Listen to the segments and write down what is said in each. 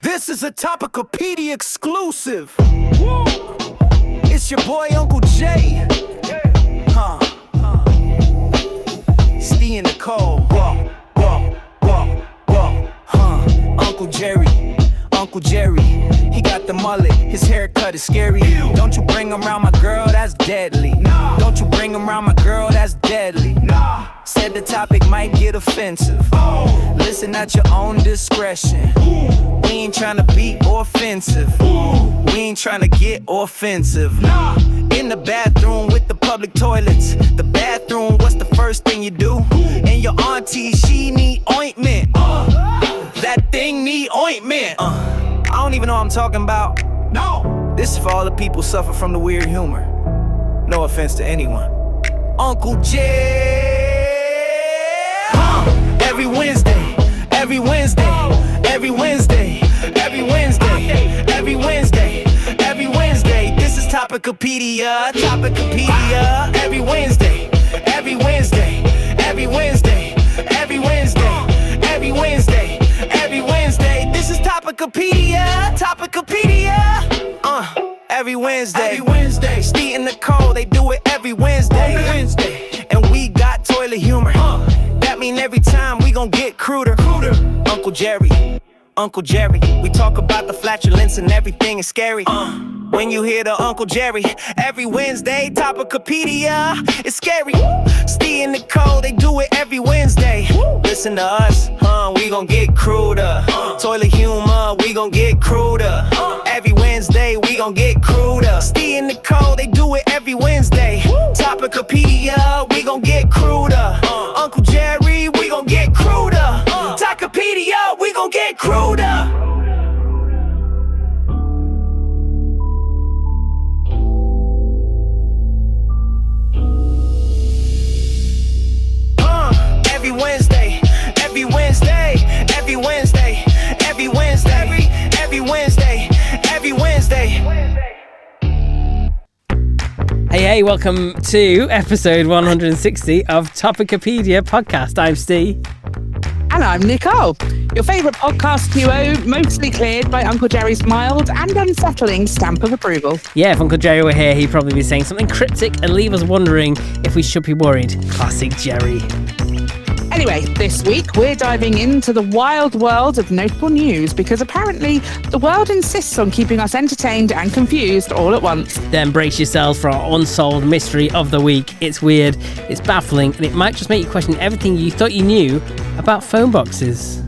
This is a Topicopedia exclusive. It's your boy Uncle J. Steve in the cold. Uncle Jerry, he got the mullet, his haircut is scary. Don't you bring him around my girl, that's deadly. Don't you bring him around my girl, that's deadly. Said the topic might get offensive. Listen at your own discretion. We ain't tryna be offensive. We ain't tryna get offensive. In the bathroom with the public toilets. The bathroom, what's the first thing you do? And your auntie, she need ointment. That thing need ointment. I don't even know what I'm talking about. No. This is for all the people who suffer from the weird humor. No offense to anyone. Uncle J. Every Wednesday, every Wednesday, every Wednesday, every Wednesday, every Wednesday, every Wednesday. This is Topicopedia, Topicopedia. Every Wednesday, every Wednesday, every Wednesday, every Wednesday, every Wednesday, every Wednesday. This is Topicopedia, Topicopedia. Every Wednesday, every Wednesday. Steve in the cold, they do it every Wednesday. And we got toilet humor. That mean every time we gon' get cruder. Uncle Jerry, we talk about the flatulence and everything is scary. When you hear the Uncle Jerry, every Wednesday, Topicopedia, it's scary. Steve in the cold, they do it every Wednesday. Listen to us, we gon' get cruder. Toilet humor, we gon' get cruder. Every Wednesday, we gon' get cruder. Steve in the cold, they do it every Wednesday. Topicopedia, we gon' get cruder. Uncle Jerry, we gon' get cruder. Topicopedia, we gon' get cruder. Every Wednesday, every Wednesday, every Wednesday, every Wednesday, every Wednesday, every Wednesday. Hey, welcome to episode 160 of Topicopedia podcast. I'm Steve. And I'm Nicole, your favourite podcast duo, mostly cleared by Uncle Jerry's mild and unsettling stamp of approval. Yeah, if Uncle Jerry were here, he'd probably be saying something cryptic and leave us wondering if we should be worried. Classic Jerry. Anyway, this week we're diving into the wild world of notable news because apparently the world insists on keeping us entertained and confused all at once. Then brace yourselves for our unsolved mystery of the week. It's weird, it's baffling, and it might just make you question everything you thought you knew about phone boxes.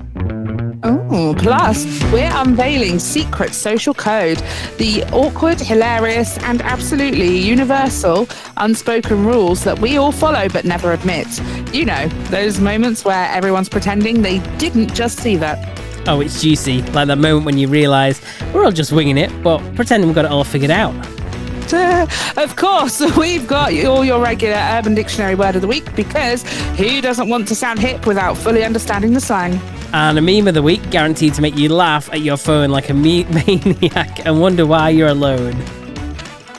Oh, plus we're unveiling secret social code, the awkward, hilarious, and absolutely universal unspoken rules that we all follow but never admit. You know, those moments where everyone's pretending they didn't just see that. Oh, it's juicy, like that moment when you realise we're all just winging it, but pretending we've got it all figured out. Of course, we've got all your regular Urban Dictionary word of the week because who doesn't want to sound hip without fully understanding the slang? And a meme of the week guaranteed to make you laugh at your phone like a maniac and wonder why you're alone.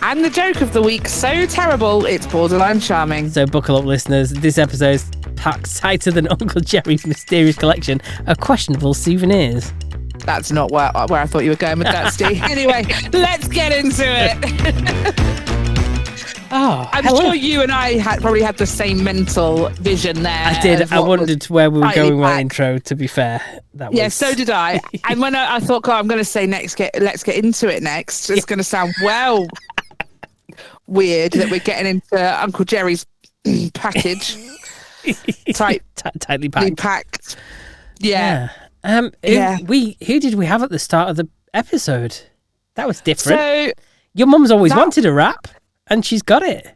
And the joke of the week, so terrible it's borderline charming. So buckle up, listeners. This episode's packed tighter than Uncle Jerry's mysterious collection of questionable souvenirs. That's not where I thought you were going with that, Steve. Anyway, let's get into it. I'm sure you and I probably had the same mental vision there. I did. I wondered where we were going with my intro, to be fair. Yeah, so did I. And when I thought, God, I'm going to say let's get into it next. It's going to sound weird that we're getting into Uncle Jerry's package. Tightly packed. Yeah. Who did we have at the start of the episode? That was different. So your mum's always wanted a rap, and she's got it.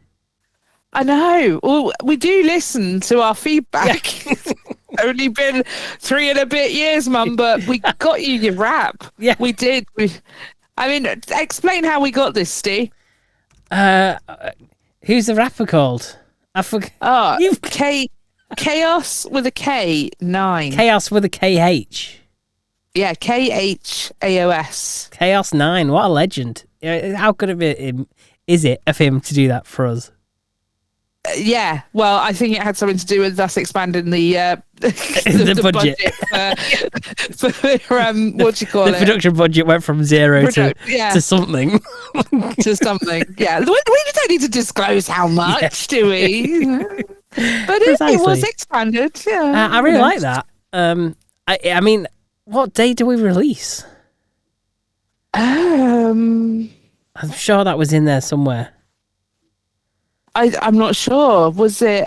I know. Well, we do listen to our feedback. Yeah. Only been 3 and a bit years, Mum, but we got you your rap. Yeah, we did. Explain how we got this, Steve. Who's the rapper called? I forgot. Oh, Chaos with a K 9. Chaos with a KH. Yeah, KHAOS. Chaos 9. What a legend! How good of it is it of him to do that for us? Yeah, well, I think it had something to do with us expanding the The budget. for what do you call The it? production budget went from zero to something. To something. Yeah, we don't need to disclose how much, do we? But it was expanded. Yeah, I really like that. I mean, what day do we release? I'm sure that was in there somewhere. I'm not sure. Was it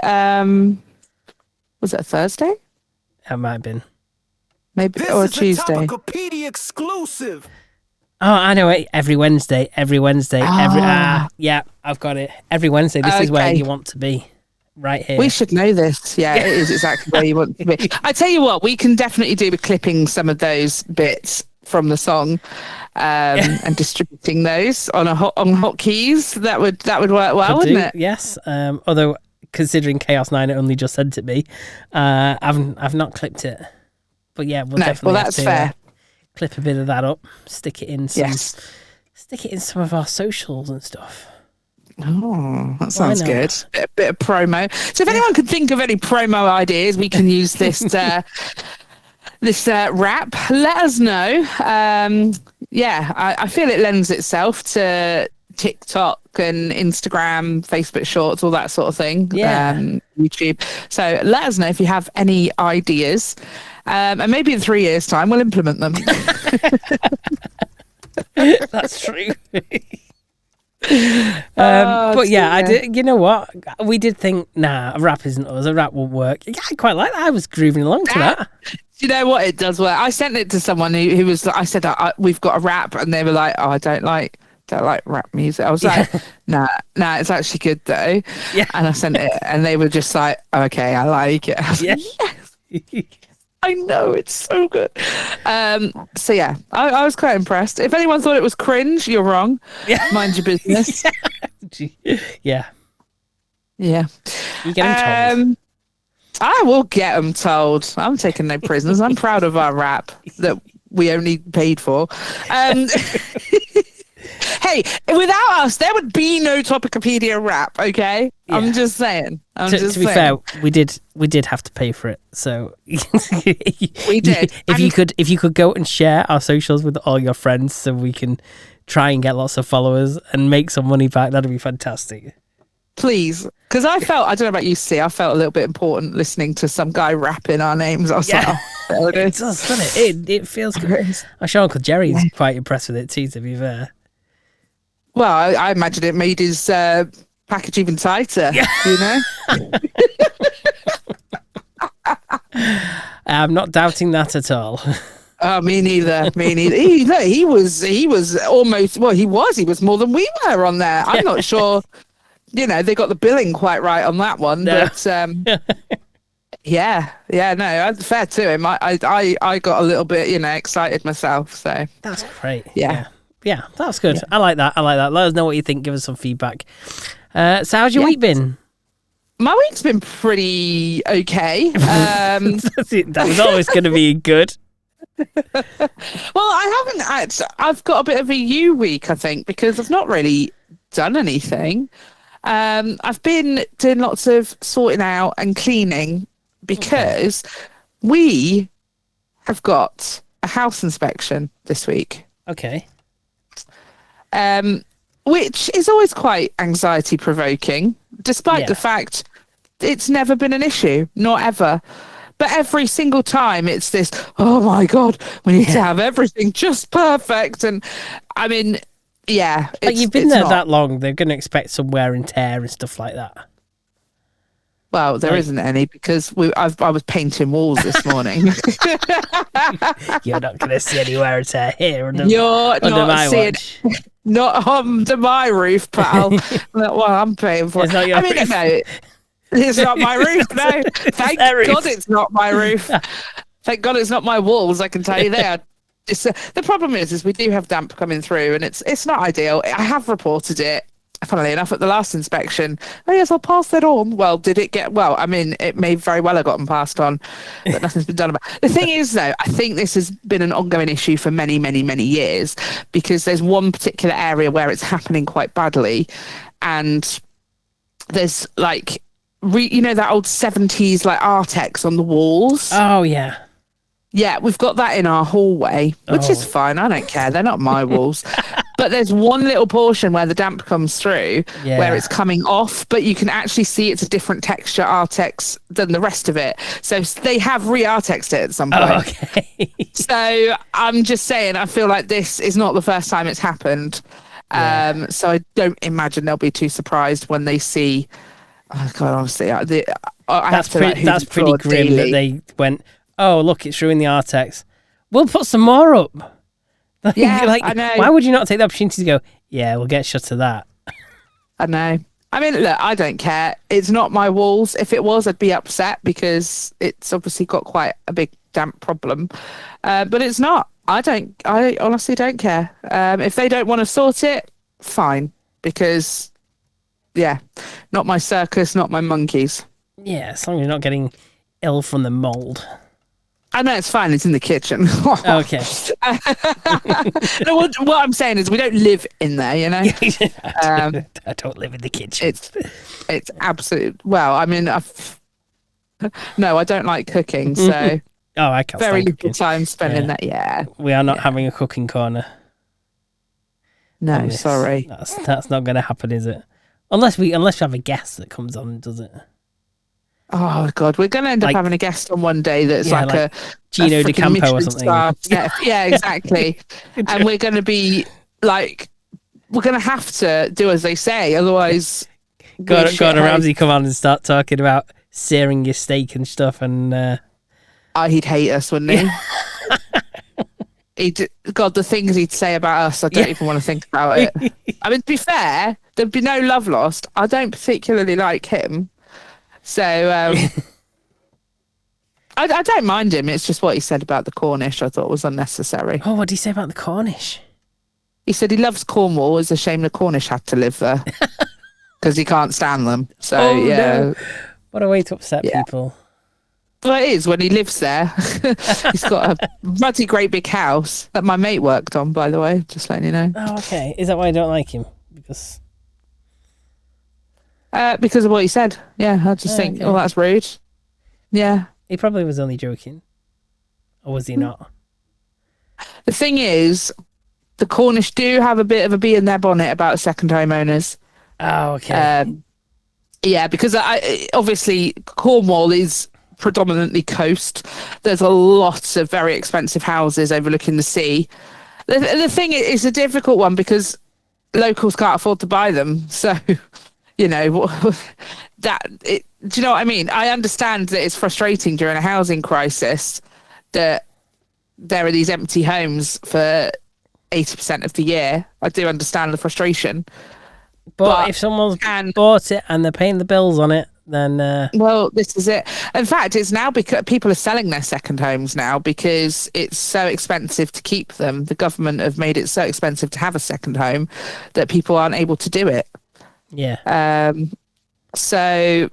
Thursday? It might have been. Maybe This or is Tuesday. a Topicopedia exclusive. Oh, I know it. Every Wednesday. Yeah, I've got it. Every Wednesday. This is where you want to be. Right here. We should know this. Yeah, it is exactly where you want to be. I tell you what, we can definitely do with clipping some of those bits from the song and distributing those on hotkeys. That would work well, wouldn't it? Yes. Although considering Chaos 9 only just sent it me, I've not clipped it. But yeah, we'll definitely that's fair. Clip a bit of that up, stick it in some of our socials and stuff. Oh, that sounds good. A bit of promo. So if anyone could think of any promo ideas, we can use this this rap. Let us know. I feel it lends itself to TikTok and Instagram, Facebook Shorts, all that sort of thing. YouTube. So let us know if you have any ideas. And maybe in 3 years' time, we'll implement them. That's true. But yeah, I did. You know what? We did think, a rap isn't us. A rap won't work. Yeah, I quite like that. I was grooving along to that. You know what? It does work. I sent it to someone who was. I said, "We've got a rap," and they were like, "Oh, I don't like rap music." I was like, "Nah, it's actually good though." Yeah. And I sent it, and they were just like, "Okay, I like it." I was like, yes. I know, it's so good. So yeah, I was quite impressed. If anyone thought it was cringe, you're wrong. Yeah. Mind your business. Yeah. You get them told. I will get them told. I'm taking no prisoners. I'm proud of our rap that we only paid for. Hey, without us, there would be no Topicopedia rap. Okay, yeah. I'm just saying. To be fair, we did have to pay for it. So we did. If you could go and share our socials with all your friends, so we can try and get lots of followers and make some money back, that'd be fantastic. Please, because I don't know about you, C. I felt a little bit important listening to some guy rapping our names. I was like, oh, it does, doesn't it? It feels good. I'm sure Uncle Jerry's quite impressed with it too, to be fair. Well, I imagine it made his package even tighter, you know? I'm not doubting that at all. Oh, me neither. He was almost, well, he was more than we were on there. I'm not sure, they got the billing quite right on that one, but no, fair to him. I got a little bit, excited myself, so. That's great. Yeah, that's good. Yeah. I like that. Let us know what you think. Give us some feedback. So how's your week been? My week's been pretty okay. That was always going to be good. Well, I haven't I've got a bit of a U week, I think, because I've not really done anything. I've been doing lots of sorting out and cleaning because we have got a house inspection this week. Okay. Which is always quite anxiety provoking, despite the fact it's never been an issue, not ever. But every single time it's this, oh my God, we need to have everything just perfect. And I mean, but you've been there that long, they're going to expect some wear and tear and stuff like that. Well, there isn't any because I was painting walls this morning. You're not going to see any wear and tear here under my watch. Not under my roof, pal. Well, I'm paying for it. Not your roof. No, it's not my roof. No, thank God it's not my roof. Thank God it's not my walls. I can tell you that. The problem is we do have damp coming through, and it's not ideal. I have reported it. Funnily enough, at the last inspection, yes, I'll pass that on. Well, did it get? Well, I mean, it may very well have gotten passed on, but nothing's been done about it. The thing is, though, I think this has been an ongoing issue for many, many, many years because there's one particular area where it's happening quite badly, and there's like you know, that old 70s like Artex on the walls. Oh yeah. Yeah, we've got that in our hallway, which is fine. I don't care. They're not my walls. But there's one little portion where the damp comes through, where it's coming off, but you can actually see it's a different texture Artex than the rest of it. So they have re-Artexed it at some point. Oh, okay. So I'm just saying, I feel like this is not the first time it's happened. So I don't imagine they'll be too surprised when they see. Oh God, honestly, that's pretty grim that they went, oh, look, it's ruined the Artex. We'll put some more up. Yeah, like, I know. Why would you not take the opportunity to go, yeah, we'll get shut of that? I know. I mean, look, I don't care. It's not my walls. If it was, I'd be upset because it's obviously got quite a big damp problem. But it's not. I honestly don't care. If they don't want to sort it, fine. Because, yeah, not my circus, not my monkeys. Yeah, as long as you're not getting ill from the mold. I know it's fine. It's in the kitchen. Okay. No, what I'm saying is we don't live in there, you know. I don't live in the kitchen. It's absolute. Well, I mean, no, I don't like cooking, so I can't. Very stand little cooking. time spent in that. Yeah, we are not having a cooking corner. No, sorry. That's not going to happen, is it? Unless we have a guest that comes on and does it. Oh God, we're going to end up having a guest on one day that's like a Gino a De freaking Campo or Michelin something. star chef. Yeah, exactly. And we're going to be like, we're going to have to do as they say, otherwise. Gordon Ramsay come on and start talking about searing your steak and stuff, and he'd hate us, wouldn't he? God, the things he'd say about us, I don't even want to think about it. I mean, to be fair, there'd be no love lost. I don't particularly like him. So I don't mind him. It's just what he said about the Cornish I thought was unnecessary. Oh, what did he say about the Cornish? He said he loves Cornwall. It's a shame the Cornish had to live there because he can't stand them. So, no. What a way to upset people. Well, it is when he lives there. He's got a bloody great big house that my mate worked on, by the way, just letting you know. Oh, okay. Is that why I don't like him? Because of what he said. Yeah, I just think, okay. that's rude. Yeah. He probably was only joking. Or was he not? The thing is, the Cornish do have a bit of a bee in their bonnet about second home owners. Oh, okay. Yeah, because obviously Cornwall is predominantly coast. There's a lot of very expensive houses overlooking the sea. The thing is a difficult one because locals can't afford to buy them. So, you know, do you know what I mean? I understand that it's frustrating during a housing crisis that there are these empty homes for 80% of the year. I do understand the frustration. But if someone's bought it and they're paying the bills on it, then well, this is it. In fact, it's now because people are selling their second homes now because it's so expensive to keep them. The government have made it so expensive to have a second home that people aren't able to do it. Yeah. So,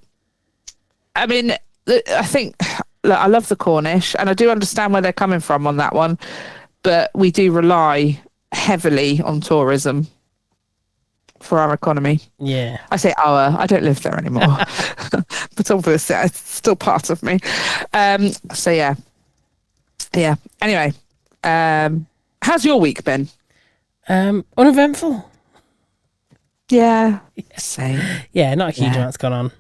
I mean, I think I love the Cornish and I do understand where they're coming from on that one, but we do rely heavily on tourism for our economy. Yeah. I say our, I don't live there anymore. But obviously it's still part of me. So yeah. Yeah. Anyway, how's your week been? Uneventful. Yeah. Same. Yeah, not a huge amount's gone on.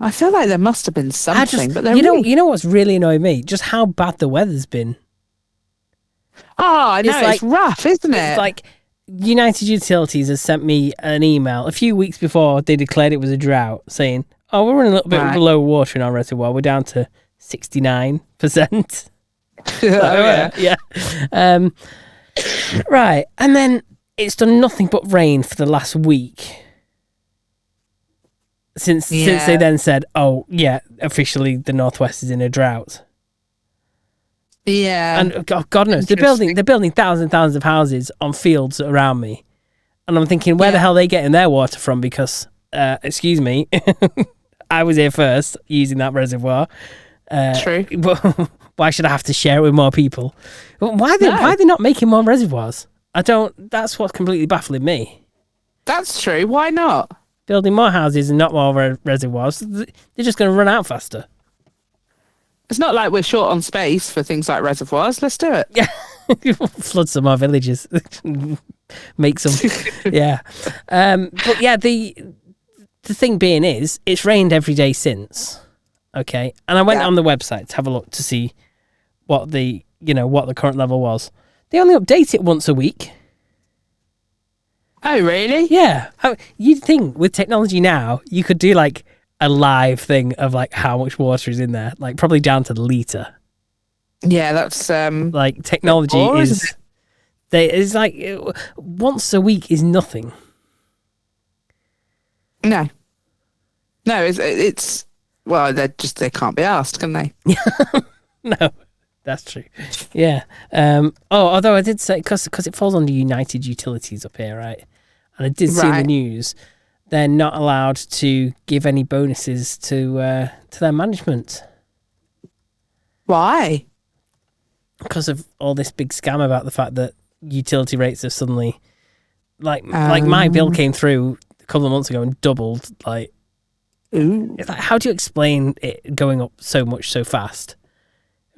I feel like there must have been something, but you know what's really annoyed me? Just how bad the weather's been. Oh, I know, it's rough, isn't it? It's like United Utilities has sent me an email a few weeks before they declared it was a drought saying, oh, we're running a little bit below water in our reservoir. We're down to 69%. Yeah. Right. And then it's done nothing but rain for the last week. Since they then said, oh, yeah, officially the Northwest is in a drought. Yeah. And God knows, they're building thousands of houses on fields around me. And I'm thinking, where the hell are they getting their water from? Because, excuse me, I was here first using that reservoir. True. But why should I have to share it with more people? Why are they not making more reservoirs? That's what's completely baffling me. That's true. Why not? building more houses and not more reservoirs. They're just going to run out faster. It's not like we're short on space for things like reservoirs. Let's do it. Yeah. Flood some more villages. Make some. Yeah. But yeah, the thing being is, it's rained every day since. Okay. And I went on the website to have a look to see what the current level was. They only update it once a week. Oh, really? Yeah. You'd think with technology now, you could do like a live thing of like how much water is in there, like probably down to the litre. Yeah, that's like technology is like once a week is nothing. No, it's well, they can't be asked, can they? No, that's true. Yeah. Although I did say because it falls under United Utilities up here, right? And I did see in the news they're not allowed to give any bonuses to their management. Why? Because of all this big scam about the fact that utility rates have suddenly, like my bill came through a couple of months ago and doubled. Like, it's like, how do you explain it going up so much so fast?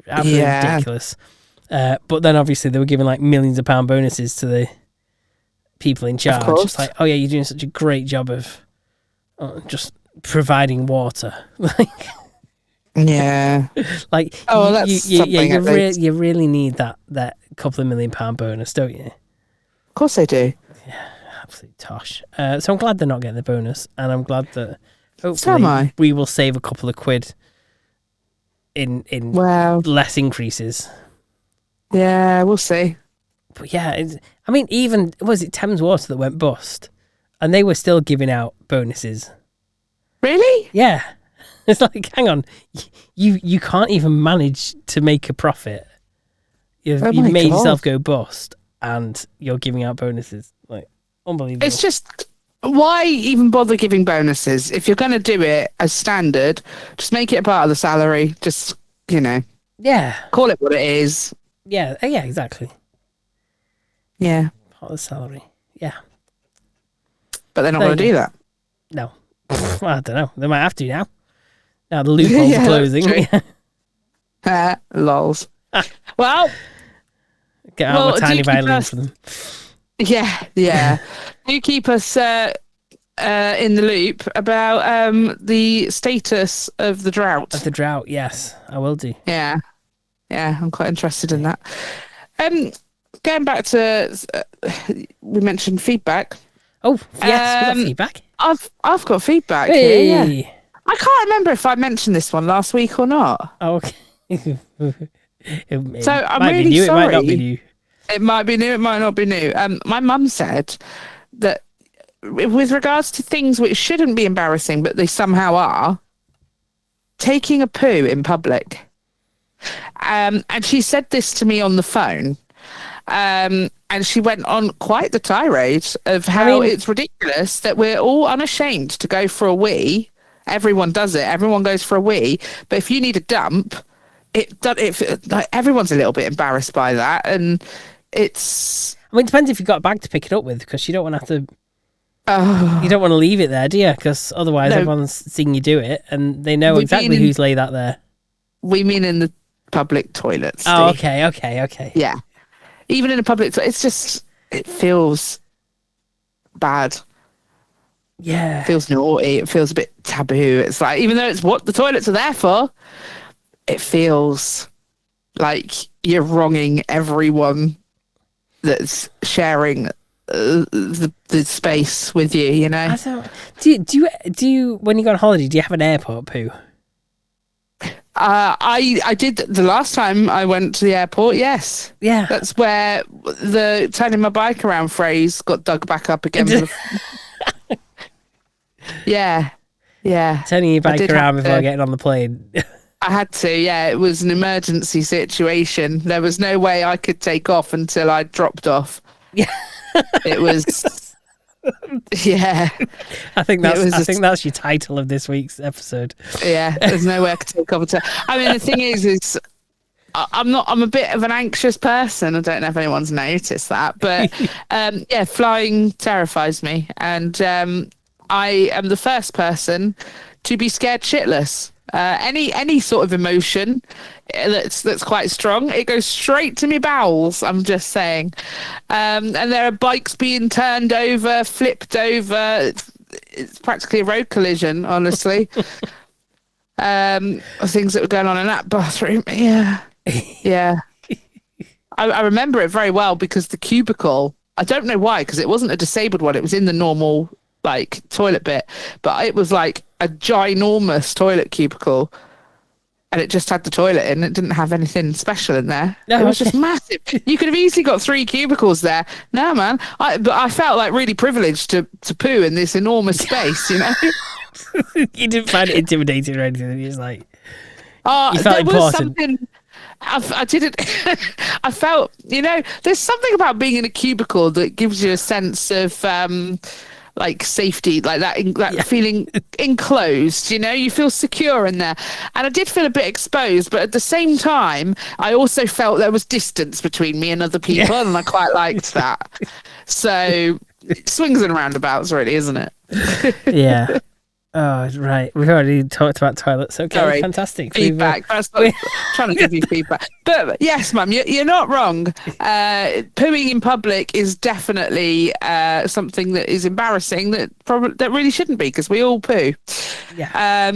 Absolutely ridiculous. But then obviously they were giving like millions of pound bonuses to the people in charge. It's like, oh yeah, you're doing such a great job of just providing water. Yeah. Like, you really need that couple of £1 million bonus, don't you? Of course I do. Yeah, absolute tosh. So I'm glad they're not getting the bonus, and I'm glad that hopefully we will save a couple of quid in less increases. Yeah, we'll see. But yeah, I mean, even was it Thames Water that went bust, and they were still giving out bonuses. Really? Yeah. It's like, hang on, you can't even manage to make a profit. You've made yourself go bust, and you're giving out bonuses. Like, unbelievable. It's just, why even bother giving bonuses? If you're going to do it as standard, just make it a part of the salary. Just, yeah, call it what it is. Yeah, exactly. Yeah. Part of the salary. Yeah. But they're not going to do that. No. Well, I don't know. They might have to now. Now the loopholes are closing. Lols. Well, get out of a tiny violin for them. Yeah. Do keep us in the loop about the status of the drought. Of the drought, yes, I will do. Yeah, I'm quite interested in that. Going back to we mentioned feedback. Oh yes, we got feedback. I've got feedback. Hey. Here, yeah. I can't remember if I mentioned this one last week or not. Oh, okay. So I'm really sorry. It might not be new. It might be new. It might not be new. My mum said that with regards to things which shouldn't be embarrassing, but they somehow are, taking a poo in public. And she said this to me on the phone. And she went on quite the tirade of how it's ridiculous that we're all unashamed to go for a wee. Everyone does it. Everyone goes for a wee. But if you need a dump, everyone's a little bit embarrassed by that. And it's... I mean, it depends if you've got a bag to pick it up with, because you don't want to have to... You don't want to leave it there, do you? Because otherwise everyone's seeing you do it, and they know exactly who's laid that there. We mean in the public toilets. Oh, okay. Yeah. Even in a public toilet, it's just... It feels bad. Yeah. It feels naughty. It feels a bit taboo. It's like, even though it's what the toilets are there for, it feels like you're wronging everyone that's sharing the space with you, I don't, do you when you go on holiday, do you have an airport poo? I did the last time I went to the airport, yes. Yeah. That's where the turning my bike around phrase got dug back up again. Yeah. Turning your bike around before getting on the plane. I had to, yeah. It was an emergency situation. There was no way I could take off until I dropped off. Yeah. It was... Yeah. I think that's your title of this week's episode. Yeah, there's no way I could take off until... I mean, the thing is I'm a bit of an anxious person. I don't know if anyone's noticed that, but flying terrifies me. And I am the first person to be scared shitless. Any sort of emotion that's quite strong, it goes straight to me bowels. I'm just saying. And there are bikes being turned over, flipped over. It's practically a road collision, honestly. Things that were going on in that bathroom. Yeah. I remember it very well because the cubicle, I don't know why, because it wasn't a disabled one. It was in the normal like toilet bit, but it was like a ginormous toilet cubicle, and it just had the toilet in. It didn't have anything special in there. No, it was just massive. You could have easily got 3 cubicles there. No, man. But I felt like really privileged to poo in this enormous space, you know? You didn't find it intimidating or anything. You just like, you felt there important. Was something. I didn't. I felt, you know, there's something about being in a cubicle that gives you a sense of like safety, like that feeling enclosed. You know, you feel secure in there. And I did feel a bit exposed, but at the same time, I also felt there was distance between me and other people, and I quite liked that. So swings and roundabouts, really, isn't it? Yeah. Oh, right. We've already talked about toilets. Okay, sorry. Fantastic. Feedback. That's not trying to give you feedback. But yes, Mum, you're not wrong. Pooing in public is definitely something that is embarrassing that really shouldn't be, because we all poo. Yeah.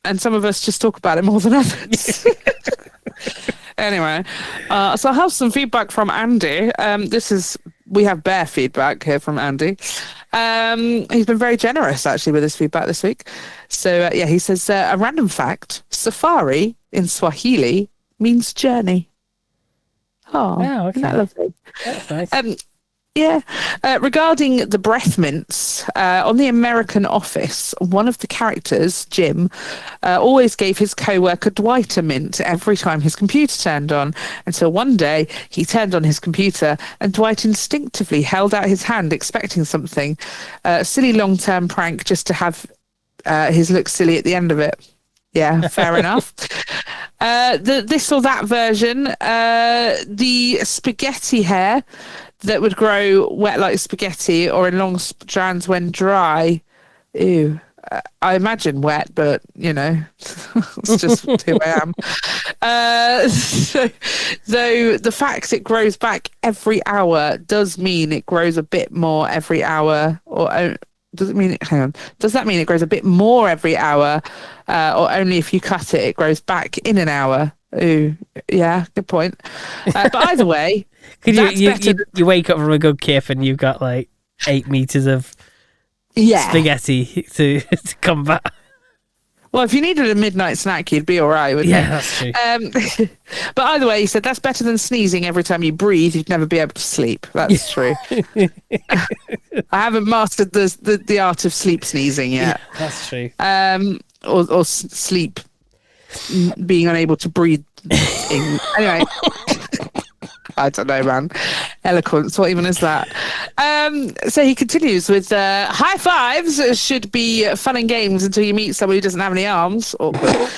And some of us just talk about it more than others. Anyway, so I have some feedback from Andy. We have bare feedback here from Andy. He's been very generous actually with his feedback this week. So he says a random fact: safari in Swahili means journey. Oh, wow, okay. Isn't that lovely? That's nice. Regarding the breath mints, on the American Office, one of the characters, Jim, always gave his co-worker Dwight a mint every time his computer turned on, until one day he turned on his computer and Dwight instinctively held out his hand expecting something. Silly long-term prank just to have his look silly at the end of it. Yeah, fair enough. This or that version, the spaghetti hair that would grow wet like spaghetti or in long strands when dry. Ew. I imagine wet, but, you know, it's just who I am. So the fact it grows back every hour does mean it grows a bit more every hour, or does it mean hang on, does that mean it grows a bit more every hour, or only if you cut it it grows back in an hour? Ooh, yeah, good point. But either way, you wake up from a good kip and you've got like 8 meters of spaghetti to combat. Well, if you needed a midnight snack, you'd be all right, wouldn't you? Yeah, that's true. But either way, he said that's better than sneezing every time you breathe. You'd never be able to sleep. That's true. I haven't mastered the art of sleep sneezing yet. Yeah, that's true. Or sleep being unable to breathe. Anyway. I don't know, man. Eloquence, what even is that? So he continues with high fives should be fun and games until you meet someone who doesn't have any arms. Awkward.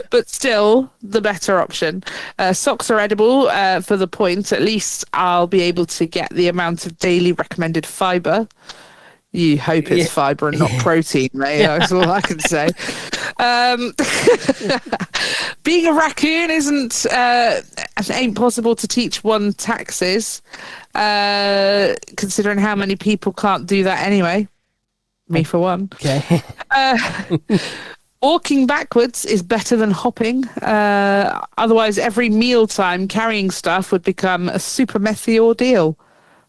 But still, the better option. Socks are edible for the point. At least I'll be able to get the amount of daily recommended fibre. You hope it's fibre and not protein, mate. That's all I can say. Being a raccoon ain't possible to teach one taxes, considering how many people can't do that anyway. Me for one. Okay. Walking backwards is better than hopping. Otherwise, every mealtime carrying stuff would become a super messy ordeal.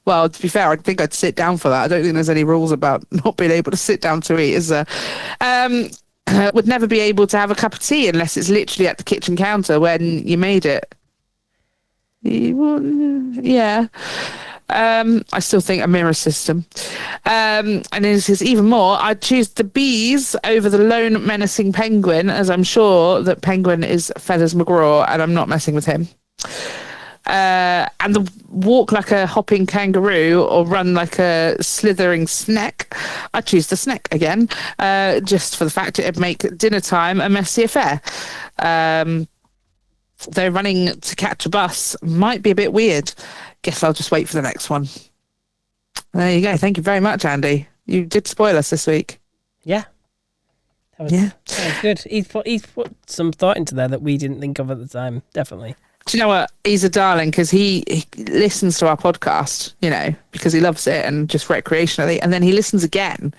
Well, to be fair, I think I'd sit down for that. I don't think there's any rules about not being able to sit down to eat, is there? Would never be able to have a cup of tea unless it's literally at the kitchen counter when you made it. Yeah. I still think a mirror system. And it says even more, I'd choose the bees over the lone menacing penguin, as I'm sure that penguin is Feathers McGraw and I'm not messing with him. And the walk like a hopping kangaroo or run like a slithering sneck, I choose the sneck again, just for the fact it'd make dinner time a messy affair. Though running to catch a bus might be a bit weird. Guess I'll just wait for the next one. There you go. Thank you very much, Andy. You did spoil us this week. Yeah. That was good. He's put some thought into there that we didn't think of at the time. Definitely. Do you know what? He's a darling because he listens to our podcast, because he loves it and just recreationally. And then he listens again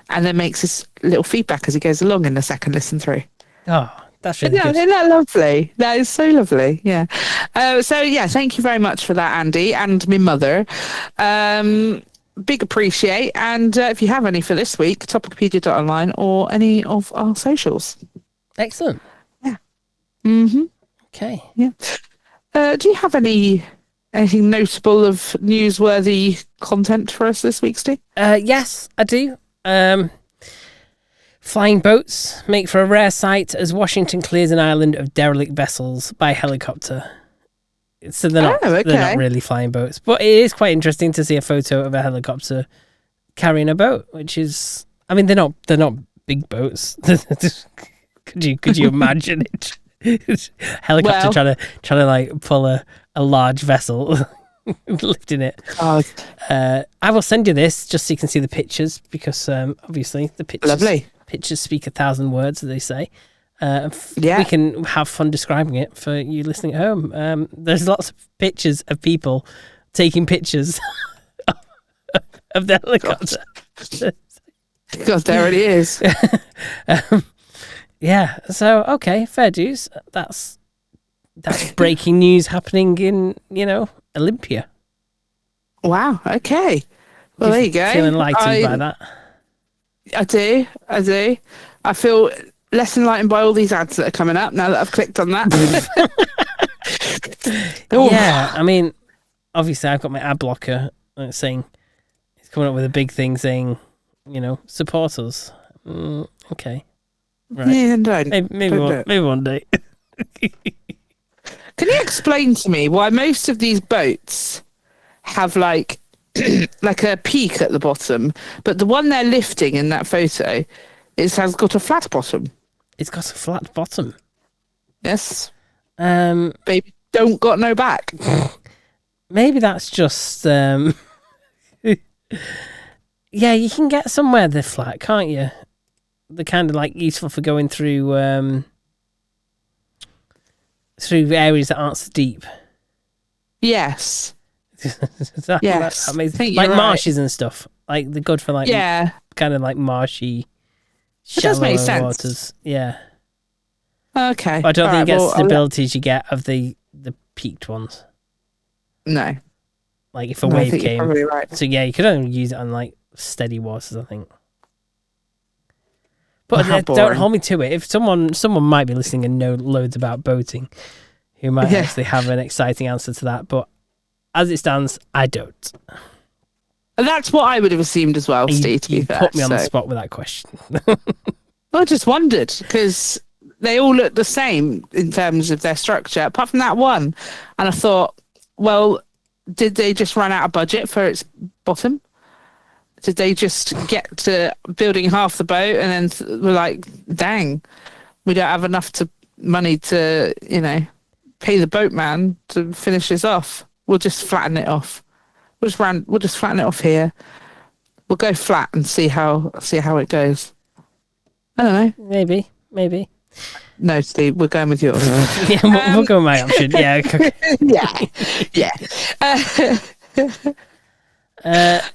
and then makes his little feedback as he goes along in the second listen through. Oh, that's really good. Isn't that lovely? That is so lovely. Yeah. Thank you very much for that, Andy, and my mother. Big appreciate. And if you have any for this week, topicopedia.online or any of our socials. Excellent. Yeah. Mm-hmm. Okay. Yeah. Do you have anything notable of newsworthy content for us this week, Steve? Yes, I do. Flying boats make for a rare sight as Washington clears an island of derelict vessels by helicopter. So they're not really flying boats, but it is quite interesting to see a photo of a helicopter carrying a boat, which is, I mean, they're not big boats. Could you imagine it? Helicopter trying to like pull a large vessel, lifting it. God. I will send you this just so you can see the pictures because obviously the pictures. Lovely. Pictures speak 1,000 words, as they say. Yeah. We can have fun describing it for you listening at home. There's lots of pictures of people taking pictures of the helicopter. God, there it is. Yeah. So okay, fair dues. That's breaking news happening in Olympia. Wow. Okay. Well, there you go. Feel enlightened by that. I do. I feel less enlightened by all these ads that are coming up now that I've clicked on that. Yeah, I mean, obviously I've got my ad blocker saying it's coming up with a big thing saying, support us. Okay, right. Yeah, don't. Maybe one day. Can you explain to me why most of these boats have like a peak at the bottom, but the one they're lifting in that photo, has got a flat bottom? It's got a flat bottom. Yes. Baby, don't got no back. Maybe that's just yeah, you can get somewhere they're flat, can't you? They're kind of like useful for going through areas that aren't so deep. Yes. That's amazing. Like marshes and stuff. Like they're good for kind of like marshy, shallow waters. Yeah. Okay. But I don't think it gets the abilities you get of the peaked ones. No. Like if a wave came. You're probably right. So yeah, you could only use it on like steady waters, I think. But don't hold me to it. If someone might be listening and know loads about boating, who might actually have an exciting answer to that. But as it stands, I don't. And that's what I would have assumed as well, Steve, to be fair. You put me on the spot with that question. I just wondered, because they all look the same in terms of their structure, apart from that one. And I thought, well, did they just run out of budget for its bottom? Did they just get to building half the boat and then were like, dang, we don't have enough money to, pay the boatman to finish this off. We'll just flatten it off. We'll just flatten it off here. We'll go flat and see how it goes. I don't know. Maybe. No, Steve, we're going with yours. Yeah, we'll go with my option. Yeah.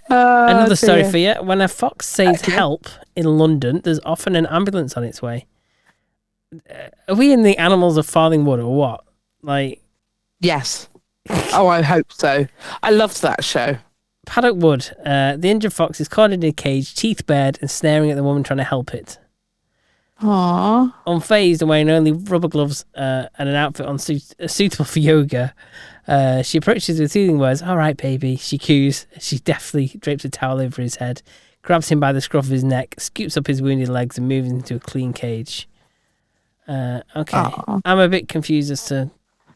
Another story for you. When a fox says help in London, there's often an ambulance on its way. Are we in the Animals of Farthing Wood or what? Like, yes. Oh, I hope so. I loved that show. Paddock Wood. The injured fox is caught in a cage, teeth bared, and snaring at the woman trying to help it. Aww. Unfazed and wearing only rubber gloves and an outfit suitable for yoga, she approaches with soothing words. "All right, baby," she coos. She deftly drapes a towel over his head, grabs him by the scruff of his neck, scoops up his wounded legs, and moves into a clean cage. Okay. Aww. I'm a bit confused as to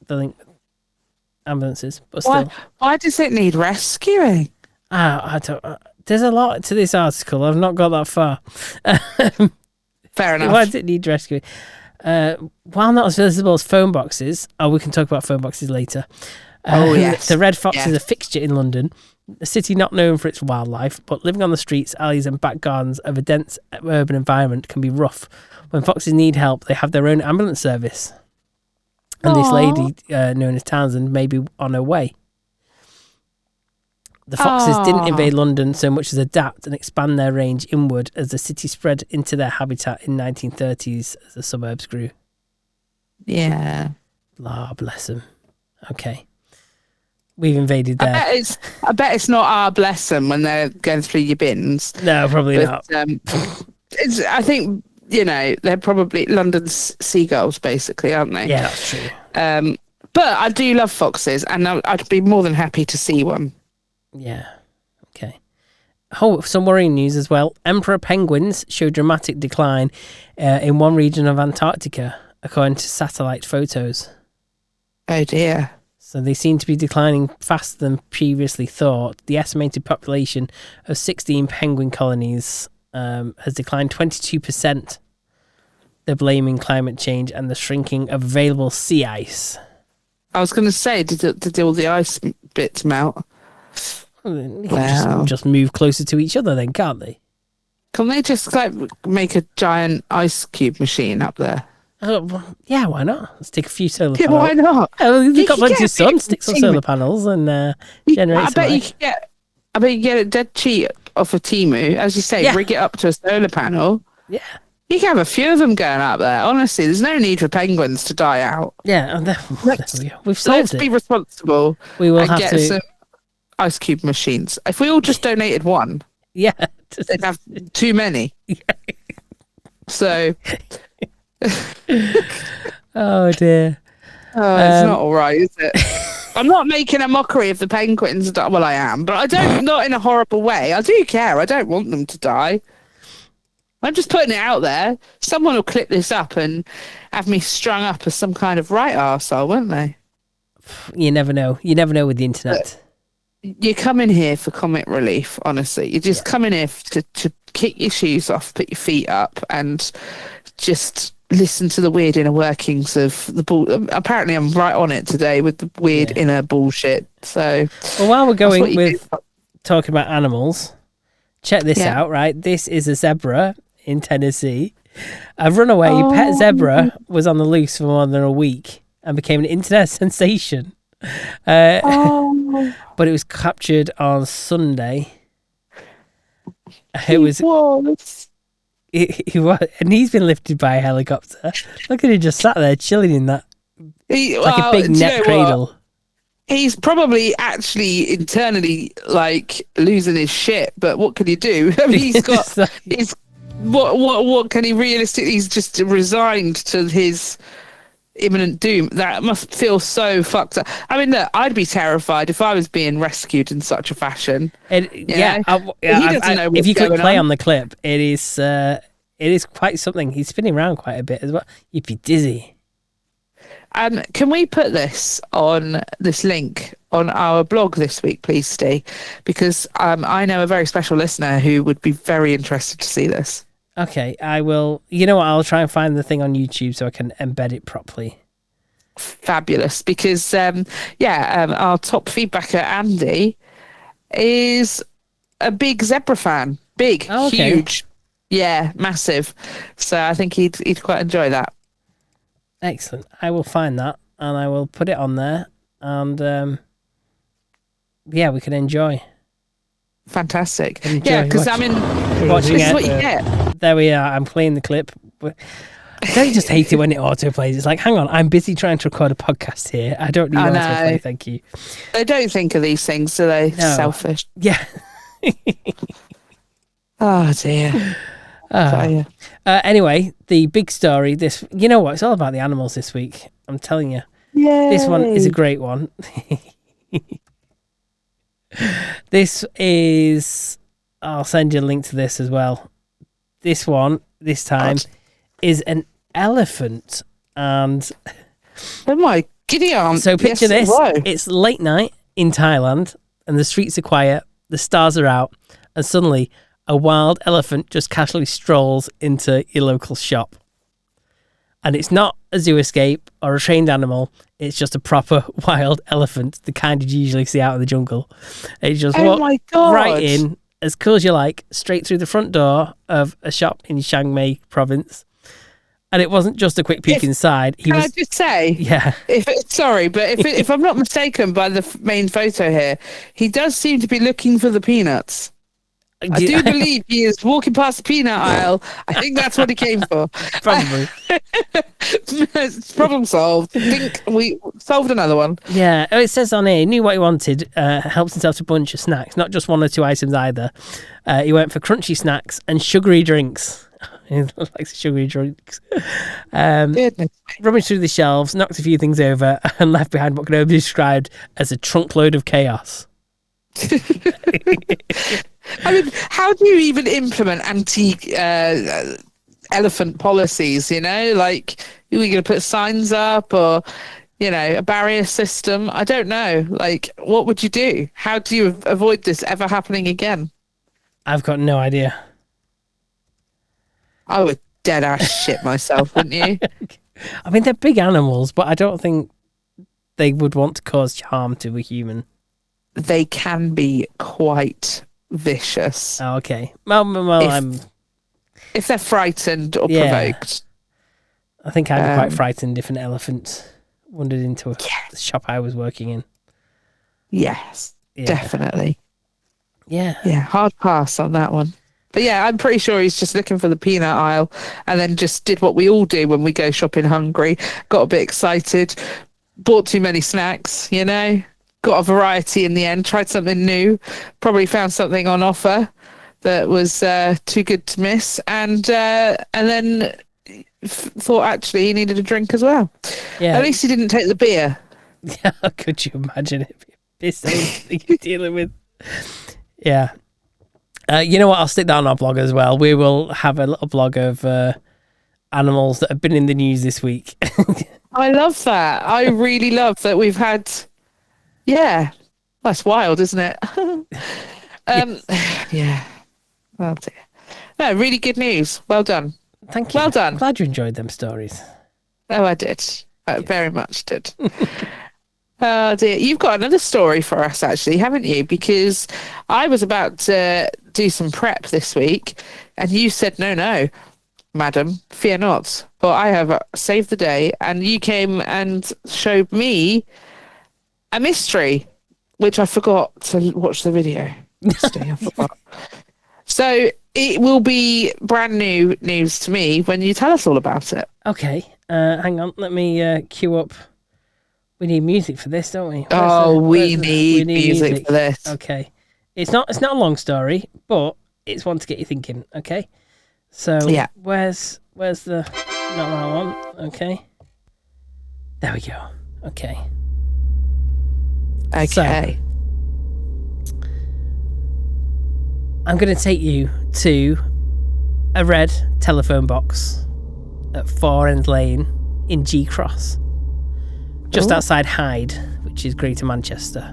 the link with ambulances, but still. Why does it need rescuing? I don't. There's a lot to this article. I've not got that far. Fair enough. Why does it need rescuing? While not as visible as phone boxes, we can talk about phone boxes later. Yes. The Red Fox is a fixture in London, A city not known for its wildlife, but living on the streets, alleys and back gardens of a dense urban environment can be rough. When foxes need help, they have their own ambulance service. And this lady, known as Townsend, may be on her way. The foxes didn't invade London so much as adapt and expand their range inward as the city spread into their habitat in 1930s as the suburbs grew. Yeah. Ah, bless them. Okay. We've invaded there. I bet it's not bless them when they're going through your bins. No, probably not. I think, they're probably London's seagulls, basically, aren't they? Yeah, that's true. But I do love foxes, and I'd be more than happy to see one. Yeah. Okay. Oh, some worrying news as well. Emperor penguins show dramatic decline in one region of Antarctica, according to satellite photos. Oh, dear. So they seem to be declining faster than previously thought. The estimated population of 16 penguin colonies has declined 22%. They're blaming climate change and the shrinking of available sea ice. I was going to say, did all the ice bits melt? Just move closer to each other then, can't they? Can they just make a giant ice cube machine up there? Yeah, why not? Let's take a few solar panels. Yeah, why not? They've got plenty of sun, stick some solar panels and generate I bet you can get it dead cheap off of Temu. As you say, rig it up to a solar panel. Yeah. You can have a few of them going up there. Honestly, there's no need for penguins to die out. Yeah, and we've solved Let's be responsible. We will have get to some ice cube machines. If we all just donated one, they'd have too many. So, oh dear. It's not all right, is it? I'm not making a mockery of the penguins. Well, I am, but I don't. Not in a horrible way. I do care. I don't want them to die. I'm just putting it out there. Someone will clip this up and have me strung up as some kind of right arsehole, won't they? You never know. You never know with the internet. You come in here for comic relief, honestly. You just come in here to kick your shoes off, put your feet up, and just listen to the weird inner workings of the bull. Apparently, I'm right on it today with the weird inner bullshit. So, well, while we're going with talking about animals, check this out, right? This is a zebra in Tennessee. A runaway pet zebra was on the loose for more than a week and became an internet sensation. But it was captured on Sunday. He was, and he's been lifted by a helicopter. Look at him just sat there chilling in that, like a big net cradle. What? He's probably actually internally losing his shit, but what can you do? I mean, what can he realistically? He's just resigned to his imminent doom. That must feel so fucked up. I mean, look, I'd be terrified if I was being rescued in such a fashion. He doesn't know what's if you could play on the clip, it is quite something. He's spinning around quite a bit as well. You'd be dizzy. Can we put this link on our blog this week, please, Steve? Because I know a very special listener who would be very interested to see this. Okay, I will. You know what? I'll try and find the thing on YouTube so I can embed it properly. Fabulous. Because, our top feedbacker, Andy, is a big zebra fan. Big, huge. Yeah, massive. So I think he'd quite enjoy that. Excellent. I will find that and I will put it on there and we can enjoy. Fantastic. Because I mean, this is what you get. There we are. I'm playing the clip. Don't you just hate it when it autoplays? It's like, hang on, I'm busy trying to record a podcast here. I don't need autoplay, thank you. They don't think of these things, do they? No. Selfish. Yeah. Oh, dear. Anyway, the big story. You know what? It's all about the animals this week. I'm telling you. Yay. This one is a great one. This is. I'll send you a link to this as well. This one, this time, is an elephant, and oh my giddy aunt. So picture this: it's late night in Thailand, and the streets are quiet, the stars are out, and suddenly a wild elephant just casually strolls into your local shop. And it's not a zoo escape or a trained animal. It's just a proper wild elephant, the kind you usually see out in the jungle. It just walked right in, as cool as you like, straight through the front door of a shop in Chiang Mai province. And it wasn't just a quick peek inside. Can I just say? Yeah. If I'm not mistaken by the main photo here, he does seem to be looking for the peanuts. I do believe he is walking past the peanut aisle. I think that's what he came for. Probably. Problem solved. I think we solved another one. Yeah. Oh, it says on here, he knew what he wanted, helped himself to a bunch of snacks, not just 1 or 2 items either. He went for crunchy snacks and sugary drinks. He likes sugary drinks. Rummaged through the shelves, knocked a few things over, and left behind what could only be described as a trunk load of chaos. I mean, how do you even implement anti-elephant policies, you know? Like, are we going to put signs up or, you know, a barrier system? I don't know. Like, what would you do? How do you avoid this ever happening again? I've got no idea. I would dead ass shit myself, wouldn't you? I mean, they're big animals, but I don't think they would want to cause harm to a human. They can be quite vicious. Oh, okay. Well, if they're frightened or provoked. I think I'd be quite frightened if an elephant wandered into the shop I was working in. Yes, definitely. Yeah. Yeah, hard pass on that one. But yeah, I'm pretty sure he's just looking for the peanut aisle and then just did what we all do when we go shopping hungry. Got a bit excited, bought too many snacks, you know, got a variety in the end, tried something new, probably found something on offer that was too good to miss, and then thought actually he needed a drink as well. Yeah. At least he didn't take the beer. Yeah, could you imagine it? This thing you're dealing with. Yeah. You know what? I'll stick that on our blog as well. We will have a little blog of animals that have been in the news this week. I love that. I really love that we've had... Yeah. That's wild, isn't it? Yeah. Oh, dear. No, really good news. Well done. Thank you. Well done. I'm glad you enjoyed them stories. Oh, I did. I very much did. Oh dear, you've got another story for us actually, haven't you? Because I was about to do some prep this week and you said, no, madam, fear not. But I have saved the day and you came and showed me a mystery, which I forgot to watch the video. I forgot. So it will be brand new news to me when you tell us all about it. Okay, hang on, let me queue up. We need music for this, don't we? We need music for this. Okay. It's not a long story, but it's one to get you thinking, okay? So where's the not that one? Okay. There we go. Okay. Okay. So, I'm gonna take you to a red telephone box at Four End Lane in G Cross. Just outside Hyde, which is Greater Manchester.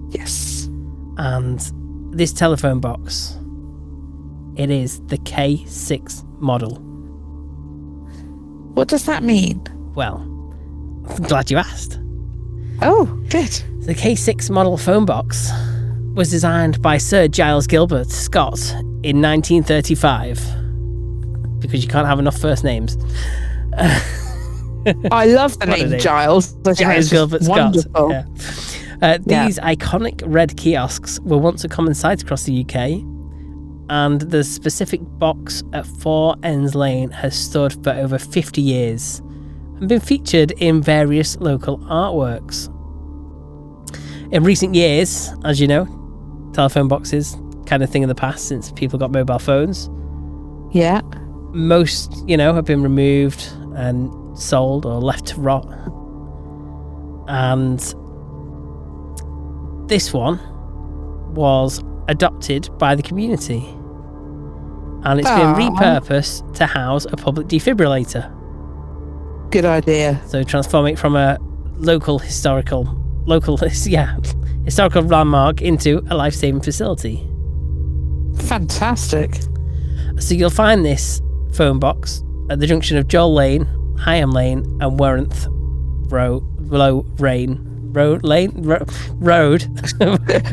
Yes. And this telephone box, it is the K6 model. What does that mean? Well, I'm glad you asked. Oh, good. The K6 model phone box was designed by Sir Giles Gilbert Scott in 1935, because you can't have enough first names. I love the name Giles. Giles Gilbert Scott. Yeah. These iconic red kiosks were once a common sight across the UK, and the specific box at Four Ends Lane has stood for over 50 years and been featured in various local artworks. In recent years, as you know, telephone boxes, kind of thing of the past since people got mobile phones. Yeah. Most, have been removed and sold or left to rot. And this one was adopted by the community, and it's been repurposed to house a public defibrillator. Good idea. So transforming it from a historical landmark into a life-saving facility. Fantastic. So you'll find this phone box at the junction of Joel Lane High Am Lane, and Warrenth Road.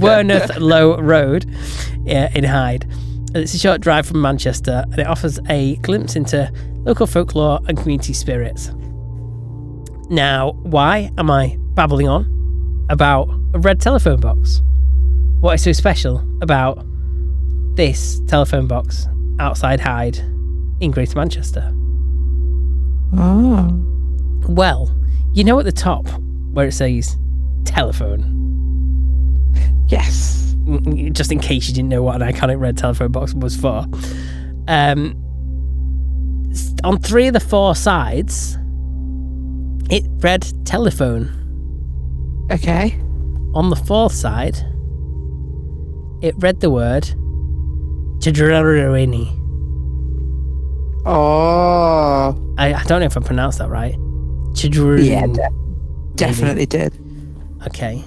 Werneth Low Road in Hyde. It's a short drive from Manchester, and it offers a glimpse into local folklore and community spirits. Now, why am I babbling on about a red telephone box? What is so special about this telephone box outside Hyde in Greater Manchester? Oh. Well, you know at the top where it says telephone? Yes. Just in case you didn't know what an iconic red telephone box was for. On 3 of the 4 sides, it read telephone. Okay. On the 4th side, it read the word Tejrwjne. Oh. I don't know if I pronounced that right. Tejrwjne. Yeah, definitely did. Okay.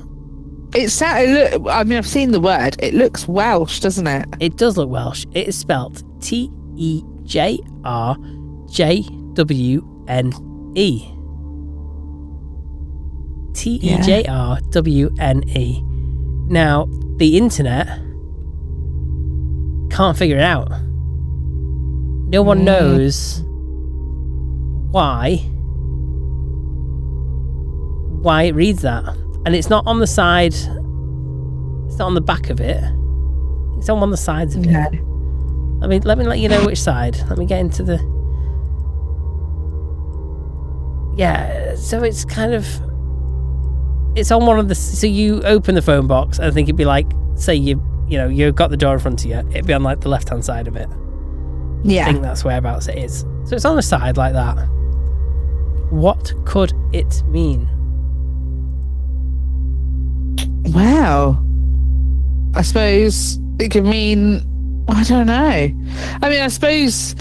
I've seen the word. It looks Welsh, doesn't it? It does look Welsh. It is spelt Tejrwjne. Tejrwjne. Now, the internet can't figure it out. No one knows why it reads that. And it's not on the side, it's not on the back of it. It's on one of the sides of it. No. Let me let you know which side. Let me get into the... Yeah, so it's kind of... It's on one of the... So you open the phone box, and I think it'd be like, say you've got the door in front of you, it'd be on like the left-hand side of it. Yeah. I think that's whereabouts it is. So it's on the side like that. What could it mean? Wow. I suppose it could mean, I don't know. I mean, I suppose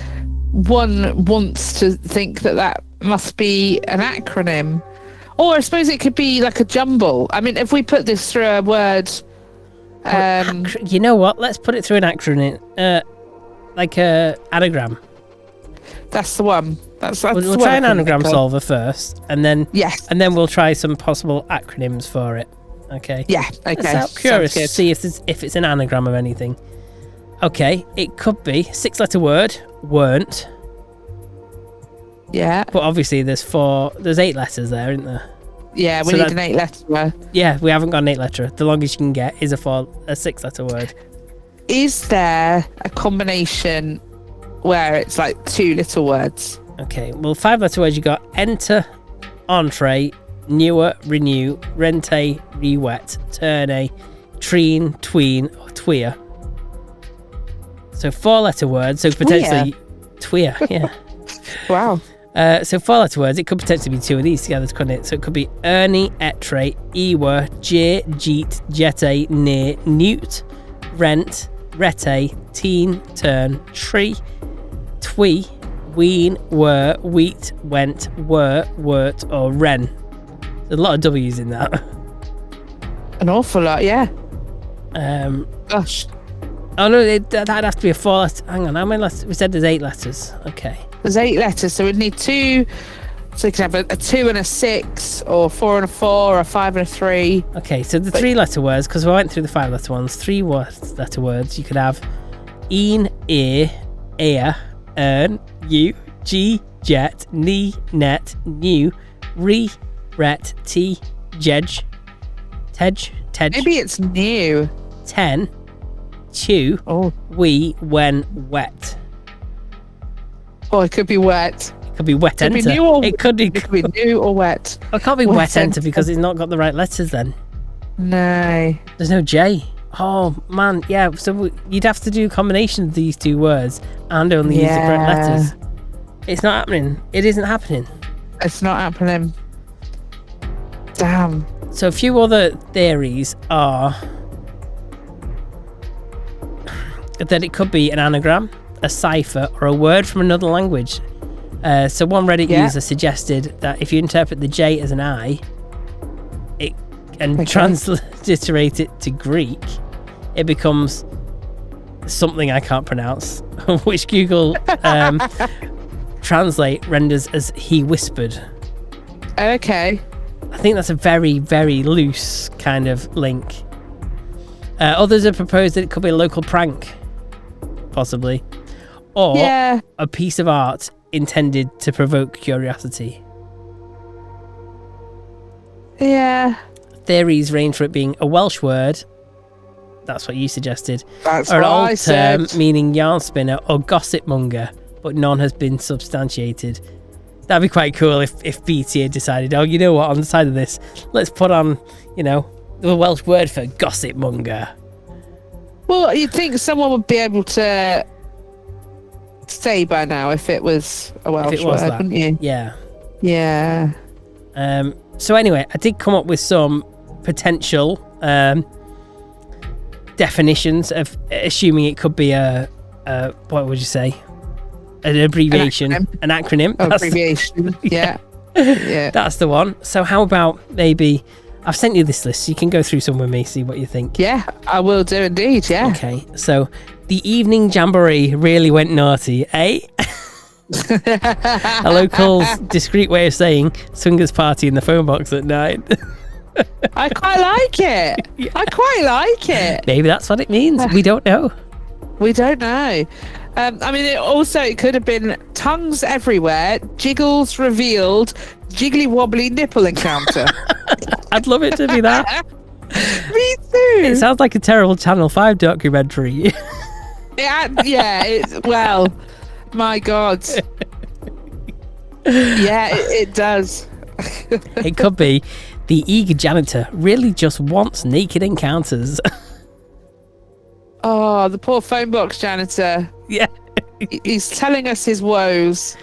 one wants to think that must be an acronym. Or I suppose it could be like a jumble. I mean, if we put this through a word... you know what? Let's put it through an acronym. Like a anagram. That's the one. We'll try an anagram solver first, and then we'll try some possible acronyms for it. Okay. Yeah. Okay. I'm curious to see if it's an anagram of anything. Okay, it could be 6-letter word. Weren't. Yeah. But obviously, there's 8 letters there, isn't there? Yeah, we need an 8-letter word. Yeah, we haven't got an 8-letter. The longest you can get is a 6-letter word. Is there a combination where it's like 2 little words? Okay, well, 5-letter words you got enter, entree, newer, renew, rente, rewet, turne, treen, tween, or tweer. So 4-letter words, so potentially tweer, yeah. Wow. So 4-letter words, it could potentially be 2 of these together, couldn't it? So it could be ernie, etre, ewer, je, jeet, jete, near, newt, rent, rete, teen, turn, tree, twee, ween, were, wheat, went, were, wert, or ren. There's a lot of W's in that. An awful lot, yeah. Gosh. Oh no, that'd have to be a 4-letter. Hang on, how many letters? We said there's 8 letters. Okay. There's 8 letters, so we'd need 2. So you can have a 2 and a 6, or 4 and a 4, or a 5 and a 3. Okay, so the 3-letter words, because we went through the 5-letter ones, 3-letter words, you could have een, ear, earn, you, g, jet, ni, net, new, re, ret, t, tej. Maybe it's new. 10, chew, we, when, wet. Oh, it could be wet. It could be wet enter. It could be new or wet. It can't be wet enter because it's not got the right letters then. No. There's no J. Oh, man. Yeah, so you'd have to do a combination of these 2 words and only use the correct letters. It's not happening. It isn't happening. It's not happening. Damn. So a few other theories are that it could be an anagram, a cipher, or a word from another language. So one Reddit user suggested that if you interpret the J as an I and transliterate it to Greek, it becomes something I can't pronounce, which Google translate renders as he whispered. Okay. I think that's a very, very loose kind of link. Others have proposed that it could be a local prank, possibly, or a piece of art intended to provoke curiosity. Yeah. Theories range for it being a Welsh word. That's what you suggested. That's or what an I old said. term meaning yarn spinner or gossip monger, but none has been substantiated. That'd be quite cool if BT had decided, oh, you know what, on the side of this, let's put on, the Welsh word for gossip monger. Well, you'd think someone would be able to say by now if it was a Welsh word, wouldn't you? Yeah. Yeah. So anyway, I did come up with some potential definitions of assuming it could be a what would you say? An abbreviation, an acronym. Abbreviation. Yeah. Yeah. That's the one. So how about maybe I've sent you this list so you can go through some with me, see what you think. Yeah, I will do indeed, yeah. Okay, so the evening jamboree really went naughty, eh? A local's discreet way of saying swingers party in the phone box at night. I quite like it. Yeah. I quite like it. Maybe that's what it means. We don't know. We don't know. I mean, it could have been tongues everywhere, jiggles revealed, jiggly wobbly nipple encounter. I'd love it to be that. Me too. It sounds like a terrible Channel 5 documentary. Well, my God. Yeah, it does. It could be the eager janitor really just wants naked encounters. Oh, the poor phone box janitor. Yeah. He's telling us his woes.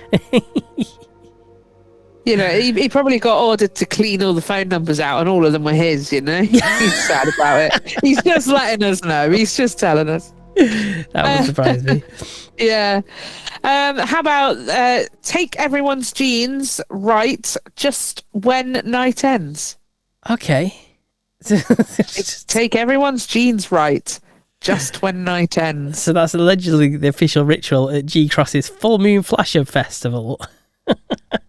He probably got ordered to clean all the phone numbers out and all of them were his, He's sad about it. He's just letting us know. He's just telling us. That would surprise me. Yeah. How about take everyone's jeans right just when night ends? Okay. Take everyone's jeans right just when night ends. So that's allegedly the official ritual at G Cross's Full Moon Flasher Festival.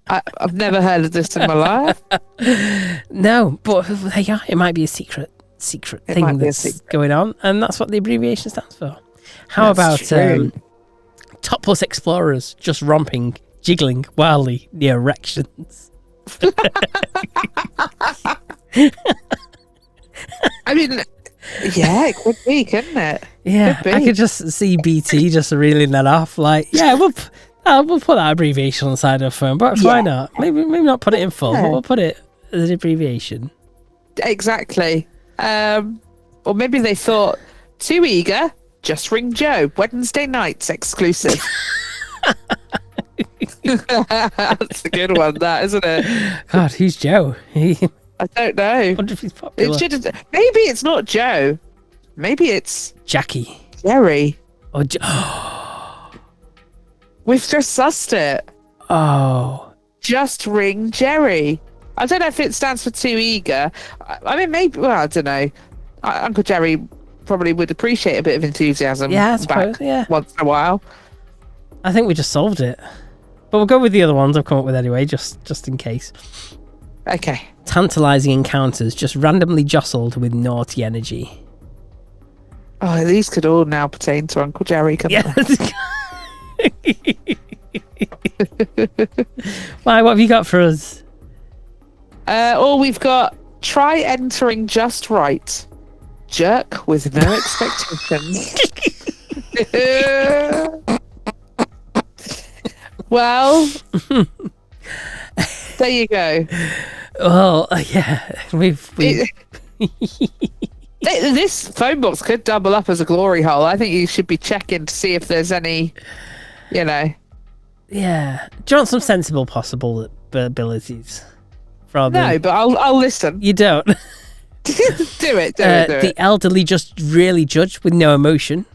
I've never heard of this in my life. No, but there you are. It might be a secret thing that's going on, and that's what the abbreviation stands for. How about topless explorers just romping, jiggling wildly near erections? I mean, yeah, it could be, couldn't it? Yeah, I could just see BT just reeling that off. Like, yeah, we'll put that abbreviation on the side of the phone, but why not? Maybe not put it in full, but we'll put it as an abbreviation. Exactly. Or maybe they thought, too eager, just ring Joe, Wednesday nights exclusive. That's a good one, that, isn't it? God, who's Joe? I don't know. I wonder if he's popular. Maybe it's not Joe. Maybe it's Jackie. Jerry. Or We've just sussed it. Oh. Just ring Jerry. I don't know if it stands for too eager. I mean, maybe, well, I don't know. Uncle Jerry probably would appreciate a bit of enthusiasm. Yeah, I suppose, once in a while. I think we just solved it. But we'll go with the other ones I've come up with anyway, just in case. Okay. Tantalising encounters just randomly jostled with naughty energy. Oh, these could all now pertain to Uncle Jerry, couldn't they? Why, what have you got for us? We've got try entering just right. Jerk with no expectations. Well, there you go. Well, yeah, we've this phone box could double up as a glory hole. I think you should be checking to see if there's any, Yeah. Do you want some sensible possible abilities? No, but I'll listen. You don't. Do it. The elderly just really judge with no emotion.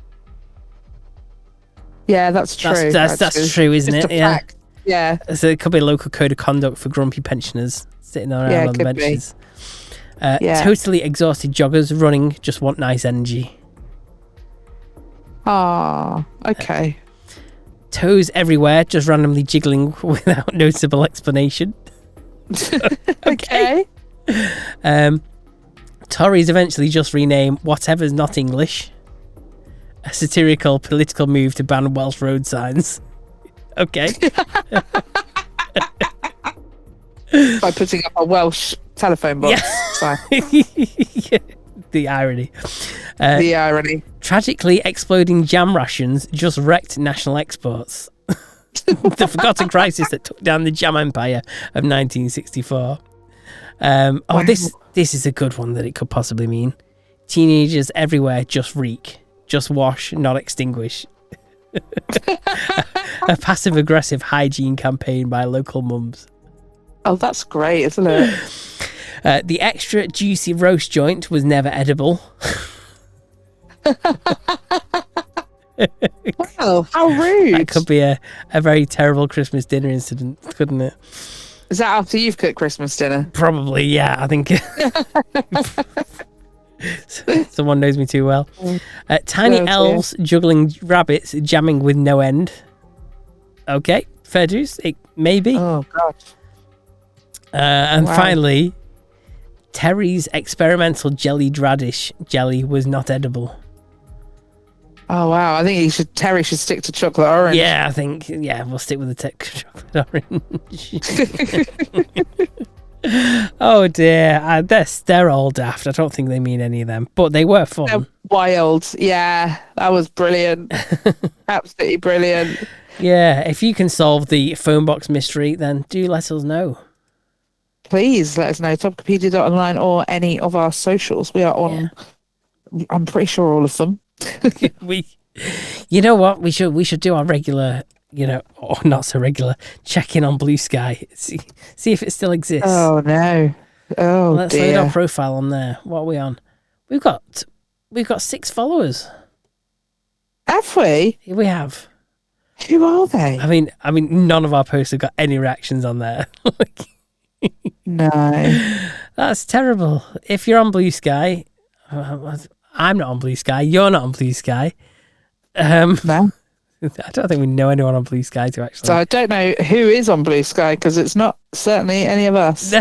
Yeah, that's true. That's true, isn't it? Fact. Yeah. So it could be a local code of conduct for grumpy pensioners sitting around on the benches. Totally exhausted joggers running just want nice energy. Ah, okay. Toes everywhere, just randomly jiggling without noticeable explanation. Okay. Tories eventually just rename whatever's not English. A satirical political move to ban Welsh road signs. Okay. By putting up a Welsh telephone box. Yeah. The irony. The irony. Tragically, exploding jam rations just wrecked national exports. The forgotten crisis that took down the jam empire of 1964. Wow. This is a good one that it could possibly mean. Teenagers everywhere just reek. Just wash, not extinguish. A passive-aggressive hygiene campaign by local mums. Oh, that's great, isn't it? The extra juicy roast joint was never edible. Wow, how rude. That could be a very terrible Christmas dinner incident, couldn't it? Is that after you've cooked Christmas dinner? Probably, yeah, I think. Someone knows me too well. Tiny elves juggling rabbits, jamming with no end. Okay, fair dues. It may be. Oh, God. And finally, Terry's experimental jellied radish jelly was not edible. Oh, wow. I think Terry should stick to chocolate orange. Yeah, I think, we'll stick with the chocolate orange. Oh, dear. They're all daft. I don't think they mean any of them, but they were fun. They're wild. Yeah, that was brilliant. Absolutely brilliant. Yeah, if you can solve the phone box mystery, then do let us know. Please let us know. Topicopedia.online or any of our socials. We are on, I'm pretty sure all of them. You know what? We should do our regular, or not so regular, check in on Blue Sky. See if it still exists. Oh no! Oh Let's dear. load our profile on there. What are we on? We've got 6 followers. Have we? We have. Who are they? I mean, none of our posts have got any reactions on there. No. That's terrible. If you're on Blue Sky, I'm not on Blue Sky. You're not on Blue Sky. No. I don't think we know anyone on Blue Sky to actually. So I don't know who is on Blue Sky because it's not certainly any of us.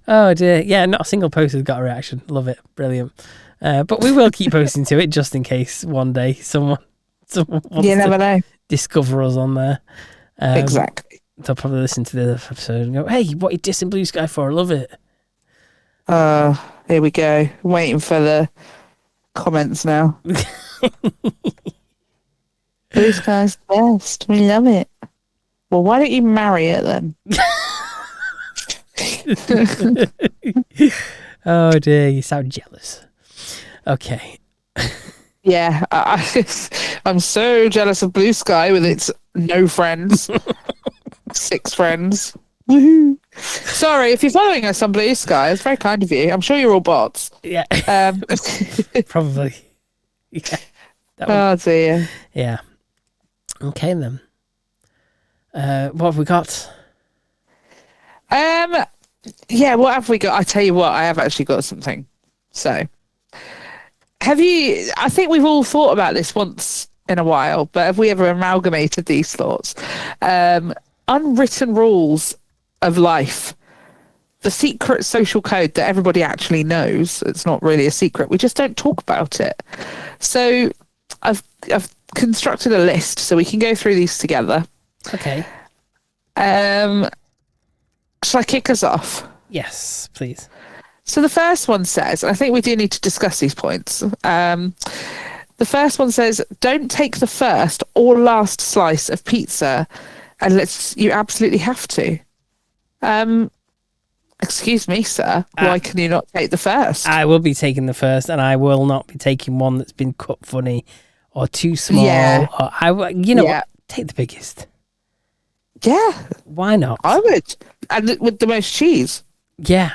Oh dear. Yeah, not a single post has got a reaction. Love it. Brilliant. But we will keep posting to it just in case one day someone wants You never know. discover us on there. Exactly. They'll probably listen to the episode and go, "Hey, what are you dissing Blue Sky for? I love it." Here we go. Waiting for the comments now. Blue Sky's best. We love it. Well, why don't you marry it then? Oh dear, you sound jealous. Okay. Yeah, I'm so jealous of Blue Sky with its no friends. 6 friends. Woohoo. Sorry, if you're following us on Blue Sky, it's very kind of you. I'm sure you're all bots. Yeah. Probably. Yeah. Oh dear. Yeah. Okay then. What have we got? Yeah, what have we got? I tell you what, I have actually got something. So, I think we've all thought about this once in a while, but have we ever amalgamated these thoughts? Unwritten rules of life. The secret social code that everybody actually knows. It's not really a secret. We just don't talk about it. So I've constructed a list so we can go through these together. Okay. Shall I kick us off? Yes, please. So the first one says, and I think we do need to discuss these points. The first one says, don't take the first or last slice of pizza unless you absolutely have to. Excuse me, sir. Why can you not take the first? I will be taking the first, and I will not be taking one that's been cut funny or too small. Yeah. Or what? Take the biggest. Yeah. Why not? I would. And with the most cheese. Yeah.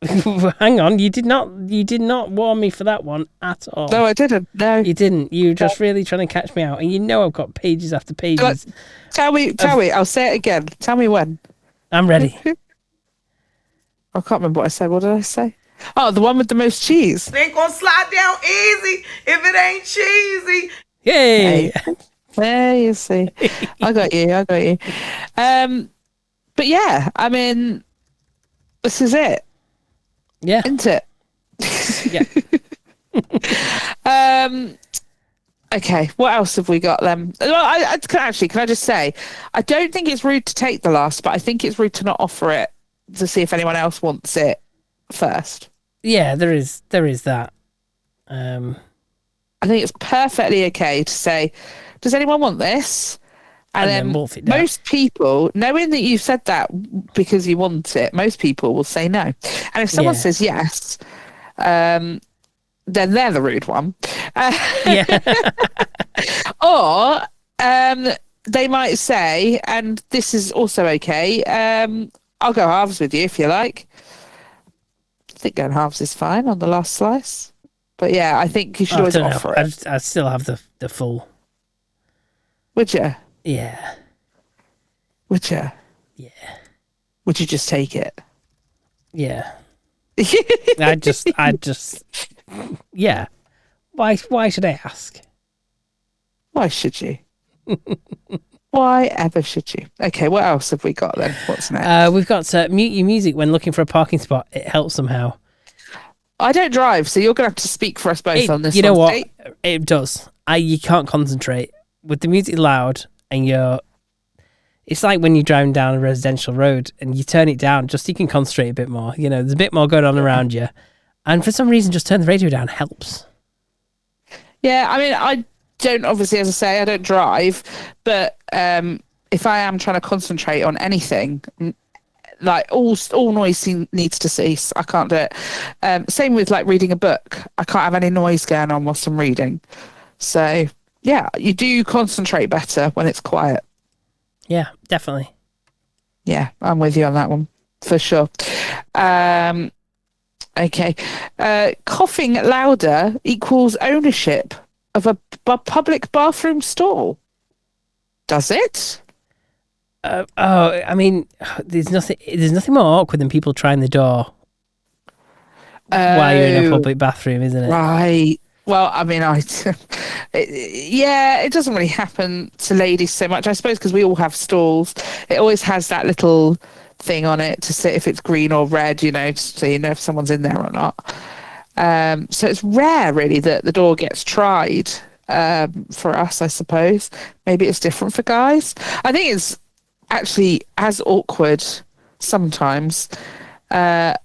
Hang on, you did not warn me for that one at all. No, I didn't. No. You didn't. You were just really trying to catch me out, and I've got pages after pages. Tell me, I'll say it again. Tell me when. I'm ready. I can't remember what I said. What did I say? Oh, the one with the most cheese. It ain't gonna slide down easy if it ain't cheesy. Yay! There you see. I got you. But yeah, I mean, this is it, Yeah. isn't it? Yeah. Okay, what else have we got then? Well, can I just say, I don't think it's rude to take the last, but I think it's rude to not offer it to see if anyone else wants it first. Yeah, there is that. I think it's perfectly okay to say, does anyone want this? And then wolf it down. most people, knowing that you've said that because you want it, most people will say no. And if someone says yes, then they're the rude one. Yeah. Or they might say, and this is also okay, I'll go halves with you if you like. I think going halves is fine on the last slice. But yeah, I think you should always offer it. I'd still have the full. Would you? Yeah. Would you? Yeah. Would you just take it? Yeah. I'd just yeah. Why should I ask? Why should you? Why ever should you? Okay, what else have we got then? What's next? We've got mute your music when looking for a parking spot. It helps somehow. I don't drive, so you're going to have to speak for us both on this. You know one, what? It does. You can't concentrate with the music loud, and it's like when you're driving down a residential road and you turn it down just so you can concentrate a bit more. You know, there's a bit more going on around you, and for some reason, just turn the radio down helps. Yeah, I mean, I don't obviously, as I say, I don't drive, but if I am trying to concentrate on anything, like all noise needs to cease. I can't do it. Same with like reading a book. I can't have any noise going on whilst I'm reading. So yeah, you do concentrate better when it's quiet. Yeah, definitely. Yeah, I'm with you on that one for sure. Okay. Coughing louder equals ownership of a public bathroom stall. Does it? I mean, there's nothing more awkward than people trying the door while you're in a public bathroom, isn't it? Right. Well, I mean, it doesn't really happen to ladies so much, I suppose, because we all have stalls. It always has that little thing on it to see if it's green or red, you know, so you know if someone's in there or not. So it's rare, really, that the door gets tried for us, I suppose. Maybe it's different for guys. I think it's actually as awkward sometimes. I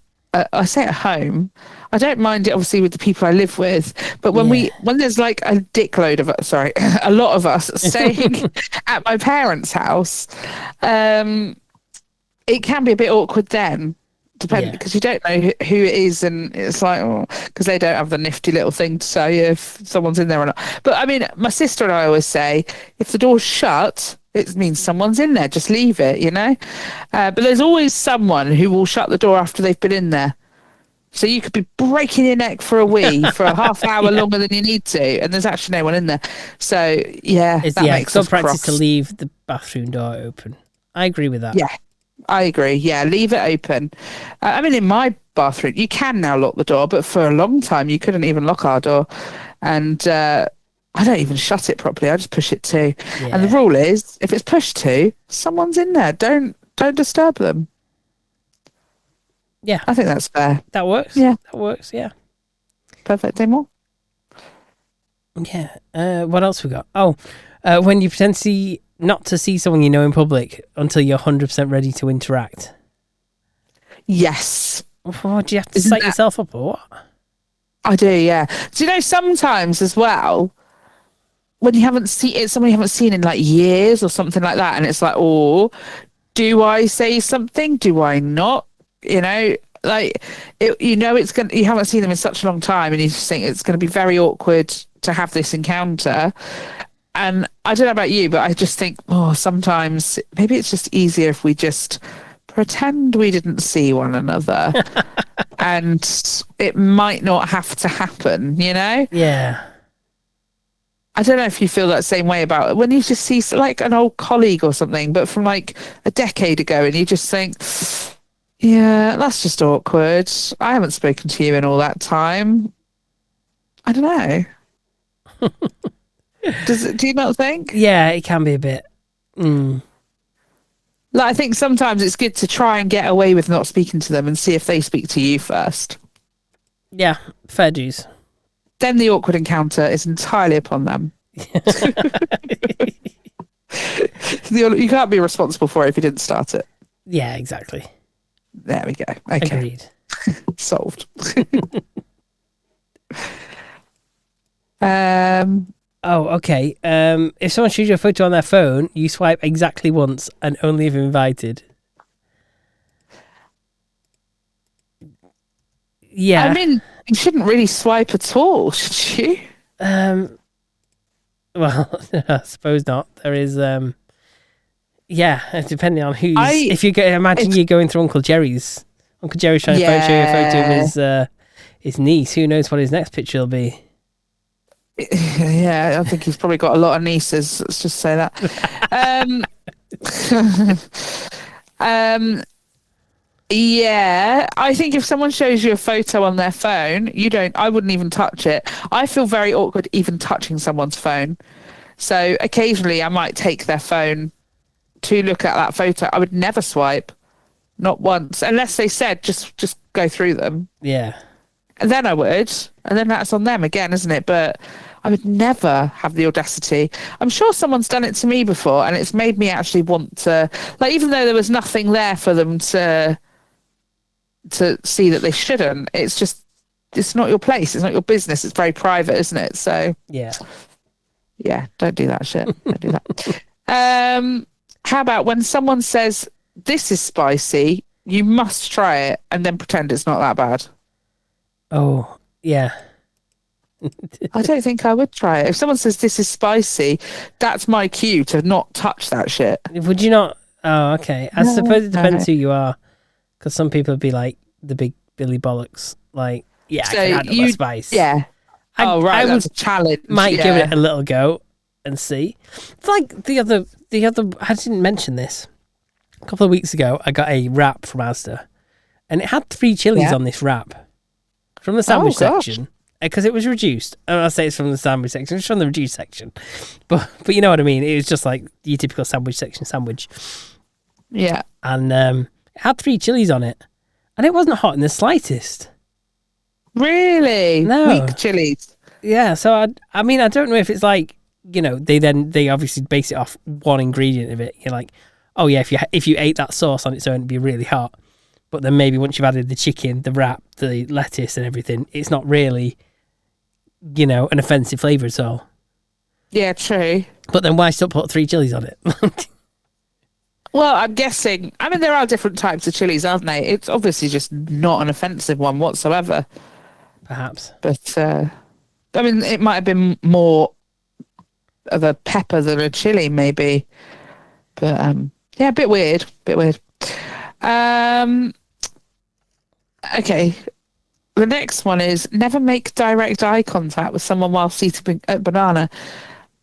say at home. I don't mind it, obviously, with the people I live with, but when there's like a a lot of us staying at my parents' house, it can be a bit awkward then, because you don't know who it is, and it's like, because they don't have the nifty little thing to tell you if someone's in there or not. But I mean, my sister and I always say, if the door's shut, it means someone's in there. Just leave it, you know. But there's always someone who will shut the door after they've been in there. So you could be breaking your neck for a wee for a half hour longer than you need to, and there's actually no one in there. So that makes us practice cross. to leave the bathroom door open. I agree with that. Yeah, I agree. Yeah, leave it open. I mean, in my bathroom, you can now lock the door, but for a long time you couldn't even lock our door, and I don't even shut it properly. I just push it to. Yeah. And the rule is, if it's pushed to, someone's in there. Don't disturb them. Yeah, I think that's fair. That works. Yeah, that works. Yeah, perfect. Demo. Yeah. What else we got? Oh, when you pretend not to see someone you know in public until you're 100% ready to interact. Yes. Oh, do you have to psych yourself up or what? I do. Yeah. Do you know sometimes as well, when you haven't seen it's someone you haven't seen in like years or something like that, and it's like, oh, do I say something? Do I not? You know, like you haven't seen them in such a long time, and you just think it's going to be very awkward to have this encounter. And I don't know about you, but I just think, sometimes maybe it's just easier if we just pretend we didn't see one another, and it might not have to happen. You know? Yeah. I don't know if you feel that same way about it when you just see like an old colleague or something, but from like a decade ago, and you just think, yeah, that's just awkward. I haven't spoken to you in all that time. I don't know. Do you not think? Yeah, it can be a bit. Like, I think sometimes it's good to try and get away with not speaking to them and see if they speak to you first. Yeah, fair dues. Then the awkward encounter is entirely upon them. You can't be responsible for it if you didn't start it. Yeah, exactly. There we go. Okay. Agreed. Solved. Oh, okay. If someone shows you a photo on their phone, you swipe exactly once and only if invited. Yeah. I mean, you shouldn't really swipe at all, should you? Well, I suppose not. There is, yeah, depending on who's. If you imagine you're going through Uncle Jerry's. Uncle Jerry's trying to show you a photo of his niece. Who knows what his next picture will be? Yeah, I think he's probably got a lot of nieces. Let's just say that. Yeah, I think if someone shows you a photo on their phone, I wouldn't even touch it. I feel very awkward even touching someone's phone. So occasionally I might take their phone to look at that photo. I would never swipe, not once, unless they said just go through them. Yeah. And then I would, and then that's on them again, isn't it? But I would never have the audacity. I'm sure someone's done it to me before, and it's made me actually want to, like, even though there was nothing there for them to see that they shouldn't. It's not your place. It's not your business. It's very private, isn't it? So yeah, don't do that shit. Don't do that. How about when someone says this is spicy, you must try it, and then pretend it's not that bad. Oh, yeah. I don't think I would try it. If someone says this is spicy, that's my cue to not touch that shit. Would you not? Oh, okay. I suppose it depends who you are. Because some people would be like the big Billy Bollocks. Like, yeah, so I can handle that spice. Yeah. That's a challenge. Might give it a little go and see. It's like the other, I didn't mention this. A couple of weeks ago, I got a wrap from Asda. And it had 3 chilies on this wrap. From the sandwich section, because it was reduced. I'll say it's from the sandwich section. It's from the reduced section, but you know what I mean. It was just like your typical sandwich section sandwich. Yeah, and it had 3 chilies on it, and it wasn't hot in the slightest. Really? No. Weak chilies. Yeah. So I mean, I don't know if it's like, you know, they obviously base it off one ingredient of it. You're like, oh yeah, if you ate that sauce on its own, it'd be really hot. But then maybe once you've added the chicken, the wrap, the lettuce and everything, it's not really, you know, an offensive flavour at all. Yeah, true. But then why still put 3 chilies on it? Well, I'm guessing, I mean, there are different types of chilies, aren't they? It's obviously just not an offensive one whatsoever. Perhaps. But, I mean, it might have been more of a pepper than a chili, maybe. But, yeah, a bit weird. Okay, the next one is never make direct eye contact with someone whilst eating a banana.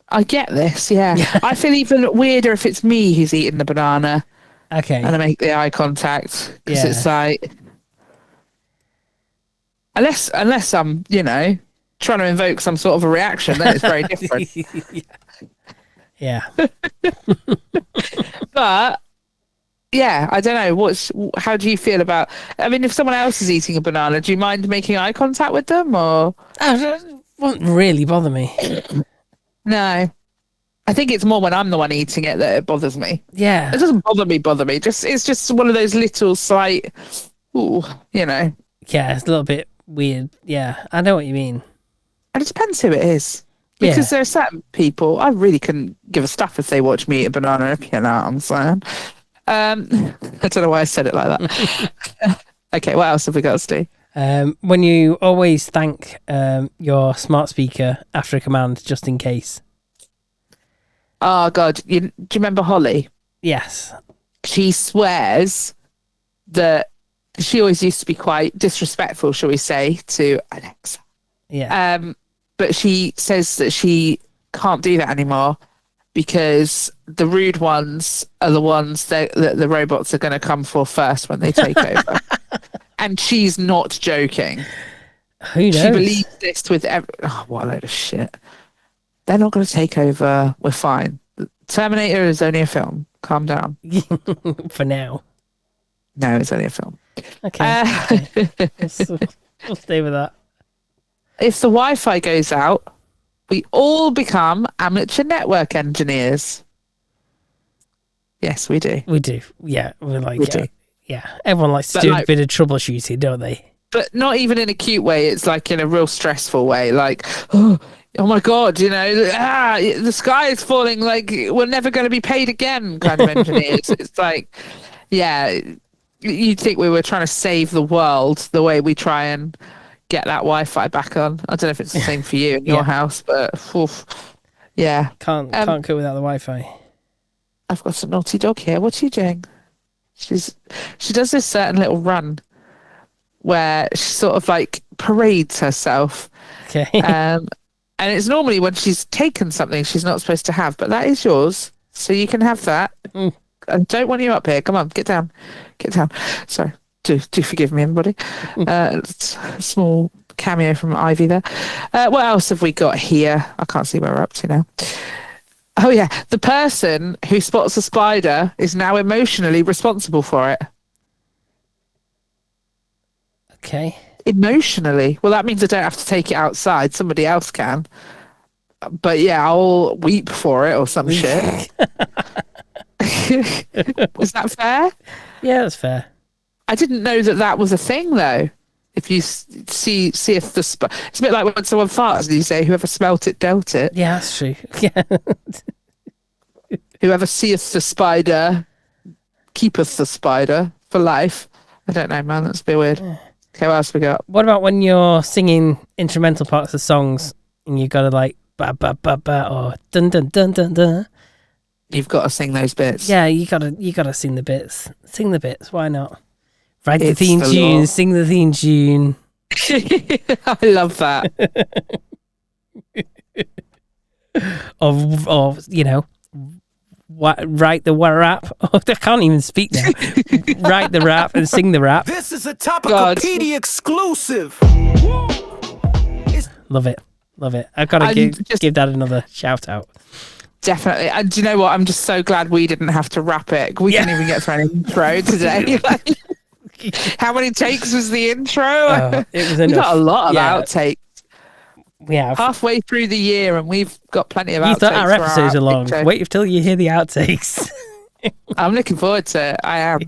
I get this, yeah. I feel even weirder if it's me who's eating the banana. Okay. And I make the eye contact, because it's like, unless I'm, you know, trying to invoke some sort of a reaction, then it's very different. Yeah. But yeah, I don't know. How do you feel about? I mean, if someone else is eating a banana, do you mind making eye contact with them, or? It won't really bother me. No, I think it's more when I'm the one eating it that it bothers me. Yeah, it doesn't bother me. It's just one of those little slight, ooh, you know. Yeah, it's a little bit weird. Yeah, I know what you mean. And it depends who it is. Because there are certain people I really couldn't give a stuff if they watch me eat a banana. If you know what I'm saying. I don't know why I said it like that. Okay, what else have we got, Steve? When you always thank your smart speaker after a command, just in case. Oh, God. Do you remember Holly? Yes. She swears that she always used to be quite disrespectful, shall we say, to Alexa. Yeah. But she says that she can't do that anymore, because the rude ones are the ones that the robots are going to come for first when they take over. And she's not joking. Who knows? She believes this with what a load of shit. They're not going to take over. We're fine. Terminator is only a film. Calm down. For now. No, it's only a film. Okay. We'll stay with that. If the Wi-Fi goes out, we all become amateur network engineers. Yes, we do. We do. Yeah. We're like, We do. Yeah. Everyone likes to But do a like- bit of troubleshooting, don't they? But not even in a cute way. It's like in a real stressful way. Like, oh my God, you know, the sky is falling. Like, we're never going to be paid again kind of engineers. It's like, yeah, you'd think we were trying to save the world the way we try and get that Wi-Fi back on. I don't know if it's the same for you in your house, but yeah. Can't cope without the Wi-Fi. I've got a naughty dog here. What's she doing? She does this certain little run where she sort of like parades herself. Okay. And it's normally when she's taken something she's not supposed to have, but that is yours, so you can have that. I don't want you up here. Come on, get down. Sorry, do forgive me, everybody. Small cameo from Ivy there. What else have we got here? I can't see where we're up to now. Oh yeah, the person who spots a spider is now emotionally responsible for it. Okay. Emotionally? Well, that means I don't have to take it outside. Somebody else can. But yeah, I'll weep for it or some shit. Was that fair? Yeah, that's fair. I didn't know that was a thing, though. If you see if the it's a bit like when someone farts and you say, "Whoever smelt it dealt it." Yeah, that's true. Yeah. Whoever seeth the spider keepeth the spider for life. I don't know, man. That's a bit weird. Okay, what else we got? What about when you're singing instrumental parts of songs and you gotta like ba ba ba ba or dun dun dun dun dun? You've got to sing those bits. Yeah, you gotta sing the bits. Sing the bits. Why not? Write the It's theme the tune. law. Sing the theme tune. I love that. Or you know, write the rap. Oh, I can't even speak now. Write the rap and sing the rap. This is a Topicopedia exclusive. Love it. I've got to give that another shout out. Definitely. And do you know what? I'm just so glad we didn't have to wrap it. We didn't even get through an intro today. Like, how many takes was the intro? It was We enough. got a lot of Yeah. outtakes. We have. Halfway through the year, and we've got plenty of outtakes. You thought our for episodes are long. intro. Wait until you hear the outtakes. I'm looking forward to it. I am.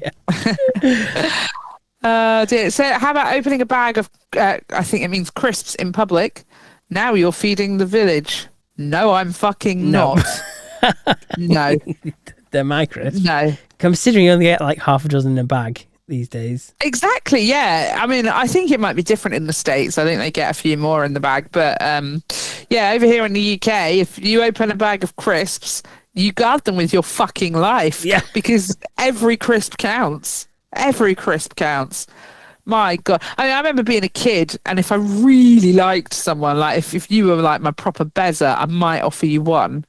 Dear. So, how about opening a bag of, I think it means crisps in public? Now you're feeding the village. No, I'm fucking No. not. No. They're my crisps. No. Considering you only get like half a dozen in a bag these days. Exactly, yeah. I mean, I think it might be different in the States. I think they get a few more in the bag. But yeah, over here in the UK, if you open a bag of crisps, you guard them with your fucking life. Yeah. Because every crisp counts. Every crisp counts. My God. I mean, I remember being a kid, and if I really liked someone, like if you were like my proper bezzer, I might offer you one.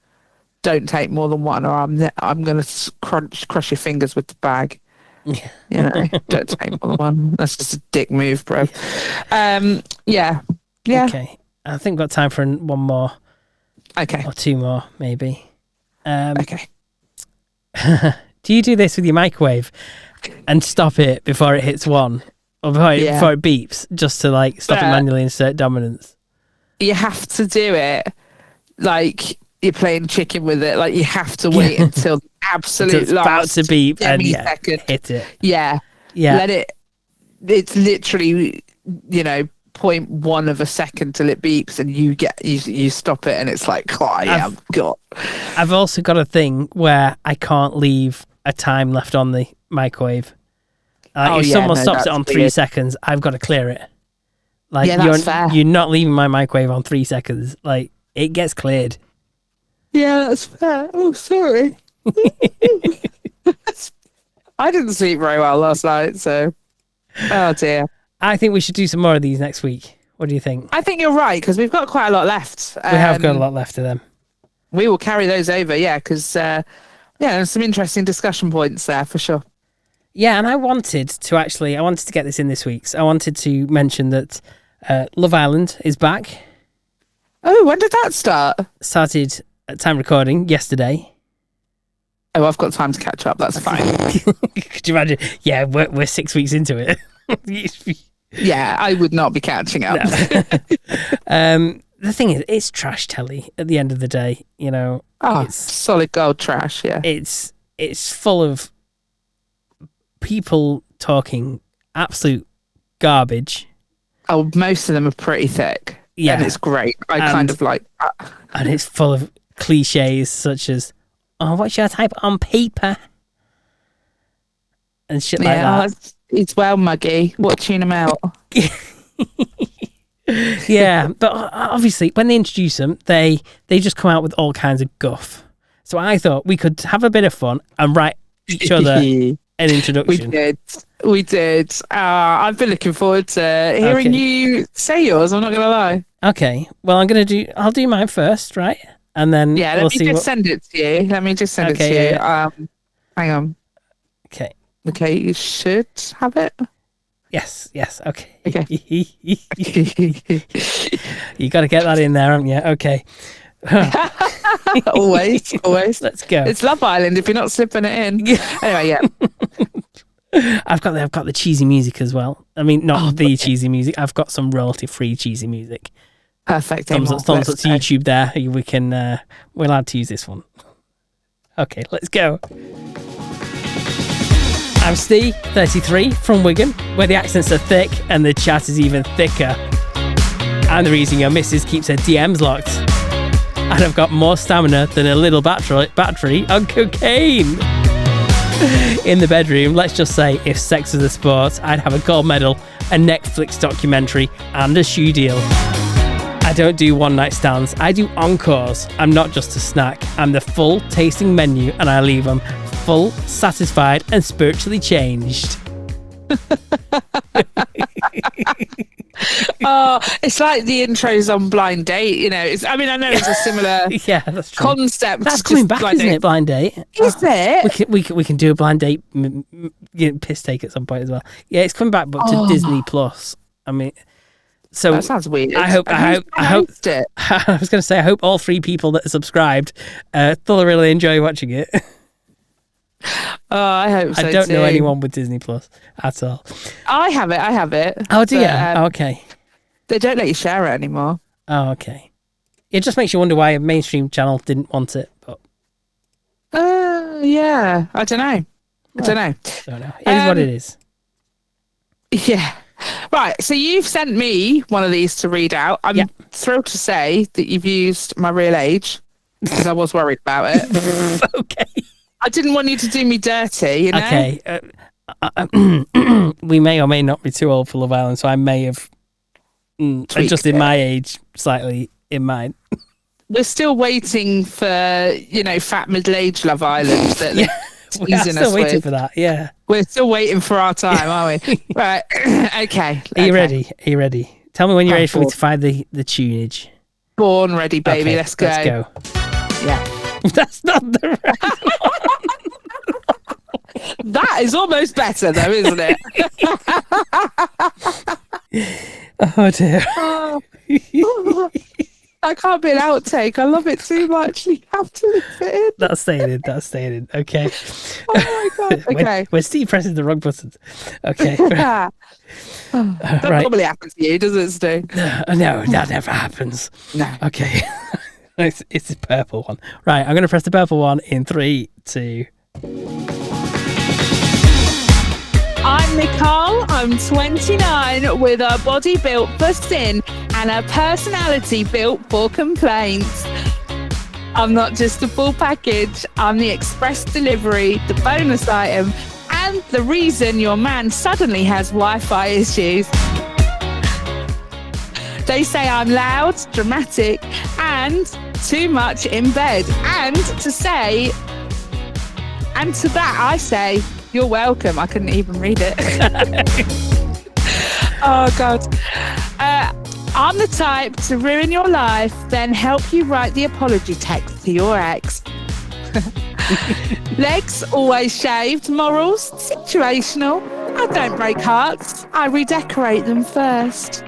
Don't take more than one, or I'm going to crush your fingers with the bag. Yeah. You know, don't take more than one. That's just a dick move, bro. Yeah. Okay. I think we've got time for one more Okay. or two more, maybe. Okay. Do you do this with your microwave and stop it before it hits one? Or before it beeps, just to like stop it manually, insert dominance? You have to do it like you're playing chicken with it. Like you have to wait until the absolute Until it's about last to beep and second. hit it. Yeah. Let it. It's literally, 0.1 of a second till it beeps, and you stop it, and it's like, oh yeah, I've got. I've also got a thing where I can't leave a time left on the microwave. If someone stops it on 3 seconds, I've got to clear it. Like that's fair. You're not leaving my microwave on 3 seconds. Like it gets cleared. Yeah, that's fair. Oh, sorry. I didn't sleep very well last night, so. Oh dear. I think we should do some more of these next week. What do you think? I think you're right, because we've got quite a lot left. We have got a lot left of them. We will carry those over, because there's some interesting discussion points there for sure. Yeah, and I wanted to get this in this week's. I wanted to mention that Love Island is back. Oh, when did that start? Started at time recording yesterday. Oh, I've got time to catch up. That's fine. Could you imagine? Yeah, we're 6 weeks into it. Yeah, I would not be catching up. No. The thing is, it's trash telly at the end of the day. You know, it's solid gold trash. Yeah, it's full of people talking absolute garbage. Oh, most of them are pretty thick. Yeah, and it's great. I kind of like that. And it's full of cliches such as, "Oh, what's your type on paper?" and shit like that. It's well muggy. What tune him out? Yeah, but obviously when they introduce them, they just come out with all kinds of guff. So I thought we could have a bit of fun and write each other an introduction. We did. I've been looking forward to hearing you say yours. I'm not going to lie. Okay. Well, I'll do mine first, right? And then let me just send it to you. Let me just send it to you. Yeah. Hang on. Okay. Okay, you should have it. Yes. Okay. Okay. You got to get that in there, haven't you? Okay. always. Let's go. It's Love Island if you're not slipping it in. Anyway, yeah. I've got the cheesy music as well. I mean, not cheesy music. I've got some royalty-free cheesy music. Perfect. Thumbs up to YouTube there. We can we're allowed to use this one. Okay, let's go. I'm Steve, 33, from Wigan, where the accents are thick and the chat is even thicker. And the reason your missus keeps her DMs locked. And I've got more stamina than a little battery on cocaine. In the bedroom, let's just say, if sex was a sport, I'd have a gold medal, a Netflix documentary, and a shoe deal. I don't do one-night stands, I do encores. I'm not just a snack, I'm the full tasting menu, and I leave them full, satisfied, and spiritually changed. It's like the intros on Blind Date, you know. I know it's a similar that's true. concept. That's coming back, isn't it? Blind Date. Is it? We can do a Blind Date piss take at some point as well. Yeah, it's coming back, but to Disney Plus. I mean, so that sounds weird. I hope. It. I was going to say, I hope all 3 people that are subscribed thoroughly enjoy watching it. I hope so. I don't too. know anyone with Disney Plus at all. I have it. Oh, do you? Okay. They don't let you share it anymore. Oh, okay. It just makes you wonder why a mainstream channel didn't want it. But yeah, I don't know. Don't know. It is what it is. Yeah. Right. So you've sent me one of these to read out. I'm thrilled to say that you've used my real age because I was worried about it. Okay. I didn't want you to do me dirty, you know? Okay. We may or may not be too old for Love Island, so I may have adjusted my age slightly in mine. We're still waiting for, fat middle-aged Love Island. We are still waiting for that, yeah. We're still waiting for our time, aren't we? Right. Okay. Are you ready? Tell me when you're ready for me to find the tunage. Born ready, baby. Okay, let's go. Let's go. Yeah. That's not the right one. That is almost better, though, isn't it? Oh, dear. That can't be an outtake. I love it too much. You have to leave it in. That's staying in. Okay. Oh, my God. Okay. When Steve presses the wrong buttons. Okay. That probably happens to you, does it, Stu? No, that never happens. No. Okay. It's the purple one. Right, I'm going to press the purple one in 3, 2. I'm Nicole. I'm 29 with a body built for sin and a personality built for complaints. I'm not just a full package. I'm the express delivery, the bonus item, and the reason your man suddenly has Wi-Fi issues. They say I'm loud, dramatic, and too much in bed. And to that I say, you're welcome. I couldn't even read it. Oh, God. I'm the type to ruin your life, then help you write the apology text to your ex. Legs always shaved, morals situational. I don't break hearts. I redecorate them first.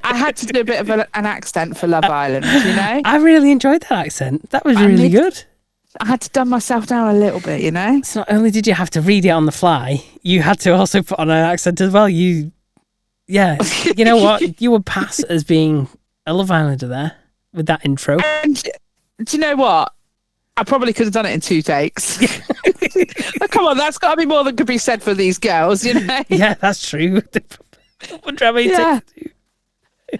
I had to do a bit of an accent for Love Island, you know? I really enjoyed that accent. That was really good. I had to dumb myself down a little bit, you know? So not only did you have to read it on the fly, you had to also put on an accent as well. You know what? You would pass as being a Love Islander there with that intro. And do you know what? I probably could have done it in 2 takes. Come on, that's got to be more than could be said for these girls, you know? Yeah, that's true. What do you Yeah.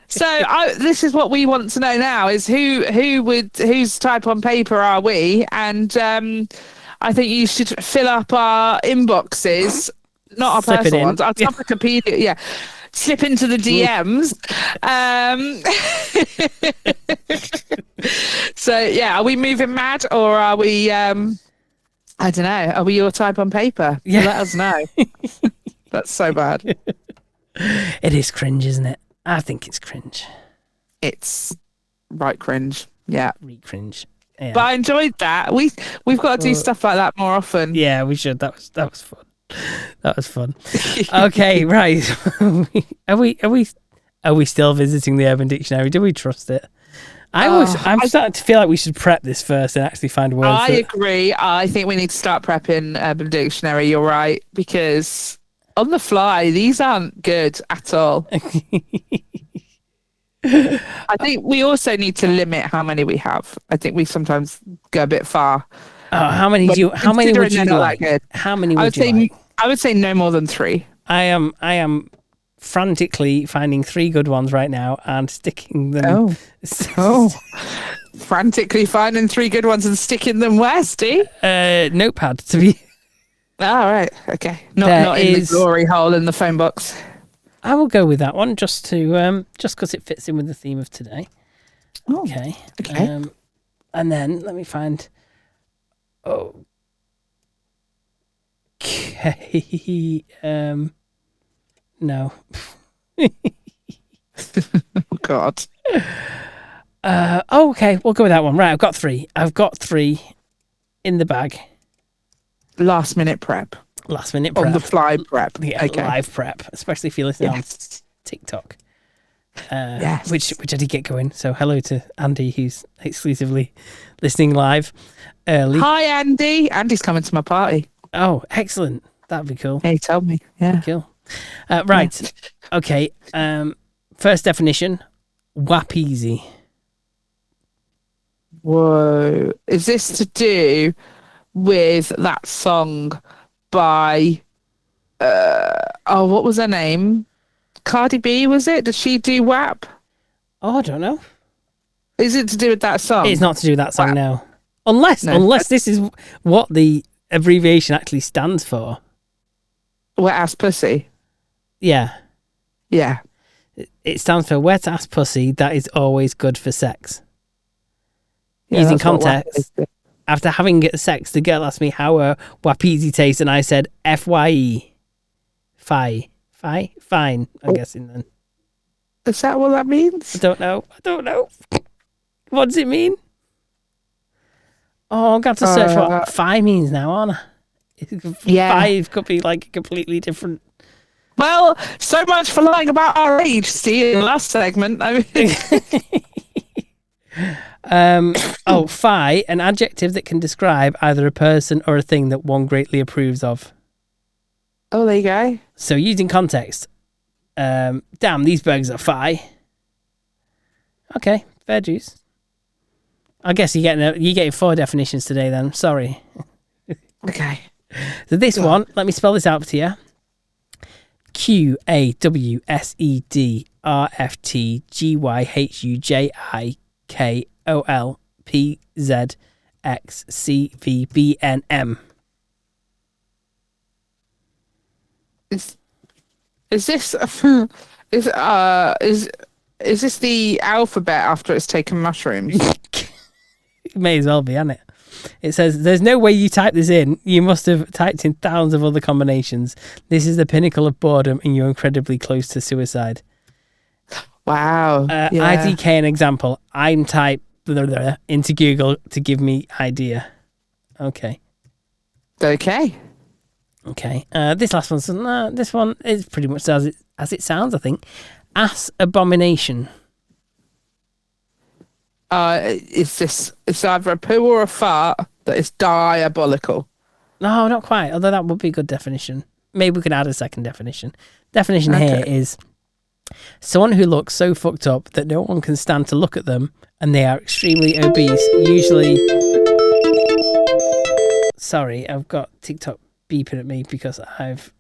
So this is what we want to know now: is whose type on paper are we? And I think you should fill up our inboxes, not our Slip it personal in. ones, our Topicopedia. Yeah, slip into the DMs. So yeah, are we moving mad or are we? I don't know. Are we your type on paper? Yeah. Let us know. That's so bad. It is cringe, isn't it? I think it's cringe. It's right cringe. Yeah. Cringe. Yeah. But I enjoyed that. We've got to do stuff like that more often. Yeah, we should. That was fun. That was fun. Okay, right. Are we still visiting the Urban Dictionary? Do we trust it? I'm starting to feel like we should prep this first and actually find words. I agree. I think we need to start prepping Urban Dictionary. You're right, because on the fly, these aren't good at all. I think we also need to limit how many we have. I think we sometimes go a bit far. Oh, how many would you like? Good. How many would you like? I would say no more than 3. I am frantically finding 3 good ones right now and sticking them. Oh. Frantically finding 3 good ones and sticking them where, Steve? Notepad to be. All right. Okay. Not in the glory hole in the phone box. I will go with that one just because it fits in with the theme of today. Oh, okay. Okay. And then let me find. Oh. Okay. No. Oh God. Okay, we'll go with that one. Right, I've got 3 in the bag. Last minute prep. On the fly prep. Yeah, okay. Live prep, especially if you're listening on TikTok. Yes. Which I did get going. So hello to Andy, who's exclusively listening live early. Hi, Andy. Andy's coming to my party. Oh, excellent. That'd be cool. Yeah, he told me. Yeah. Cool. Right. Yeah. Okay. First definition, wapeasy. Whoa. Is this to do with that song by what was her name? Cardi B, was it? Did she do WAP? Oh, I don't know. Is it to do with that song? It's not to do with that song now. Unless this is what the abbreviation actually stands for. Wet ass pussy. Yeah. Yeah. It stands for wet ass pussy that is always good for sex. Yeah, Using that's what WAP context, is. after having sex, the girl asked me how a wapeasy tastes, and I said FYE. Fine, I'm guessing then. Is that what that means? I don't know. What does it mean? Oh, I've got to search what fi means now, aren't I? Yeah. 5 could be like a completely different. Well, so much for lying about our age, Steve, in the last segment. I mean... Fi, an adjective that can describe either a person or a thing that one greatly approves of. Oh, there you go. So using context, damn, these burgers are fi. Okay, fair juice. I guess you're getting 4 definitions today then. Sorry. Okay. So this one, let me spell this out to you. QAWSEDRFTGYHUJIKOLPZXCVBNM. Is this is this the alphabet after it's taken mushrooms? It may as well be, hasn't it? It says, there's no way you type this in. You must have typed in thousands of other combinations. This is the pinnacle of boredom and you're incredibly close to suicide. Wow. Yeah. IDK an example. I'm type into Google to give me idea. Okay. Okay. This last one is pretty much as it sounds, I think. Ass abomination. It's either a poo or a fart that is diabolical. No, not quite. Although that would be a good definition. Maybe we could add a second definition. Definition here is someone who looks so fucked up that no one can stand to look at them, and they are extremely obese. Usually, sorry, I've got TikTok beeping at me because I've.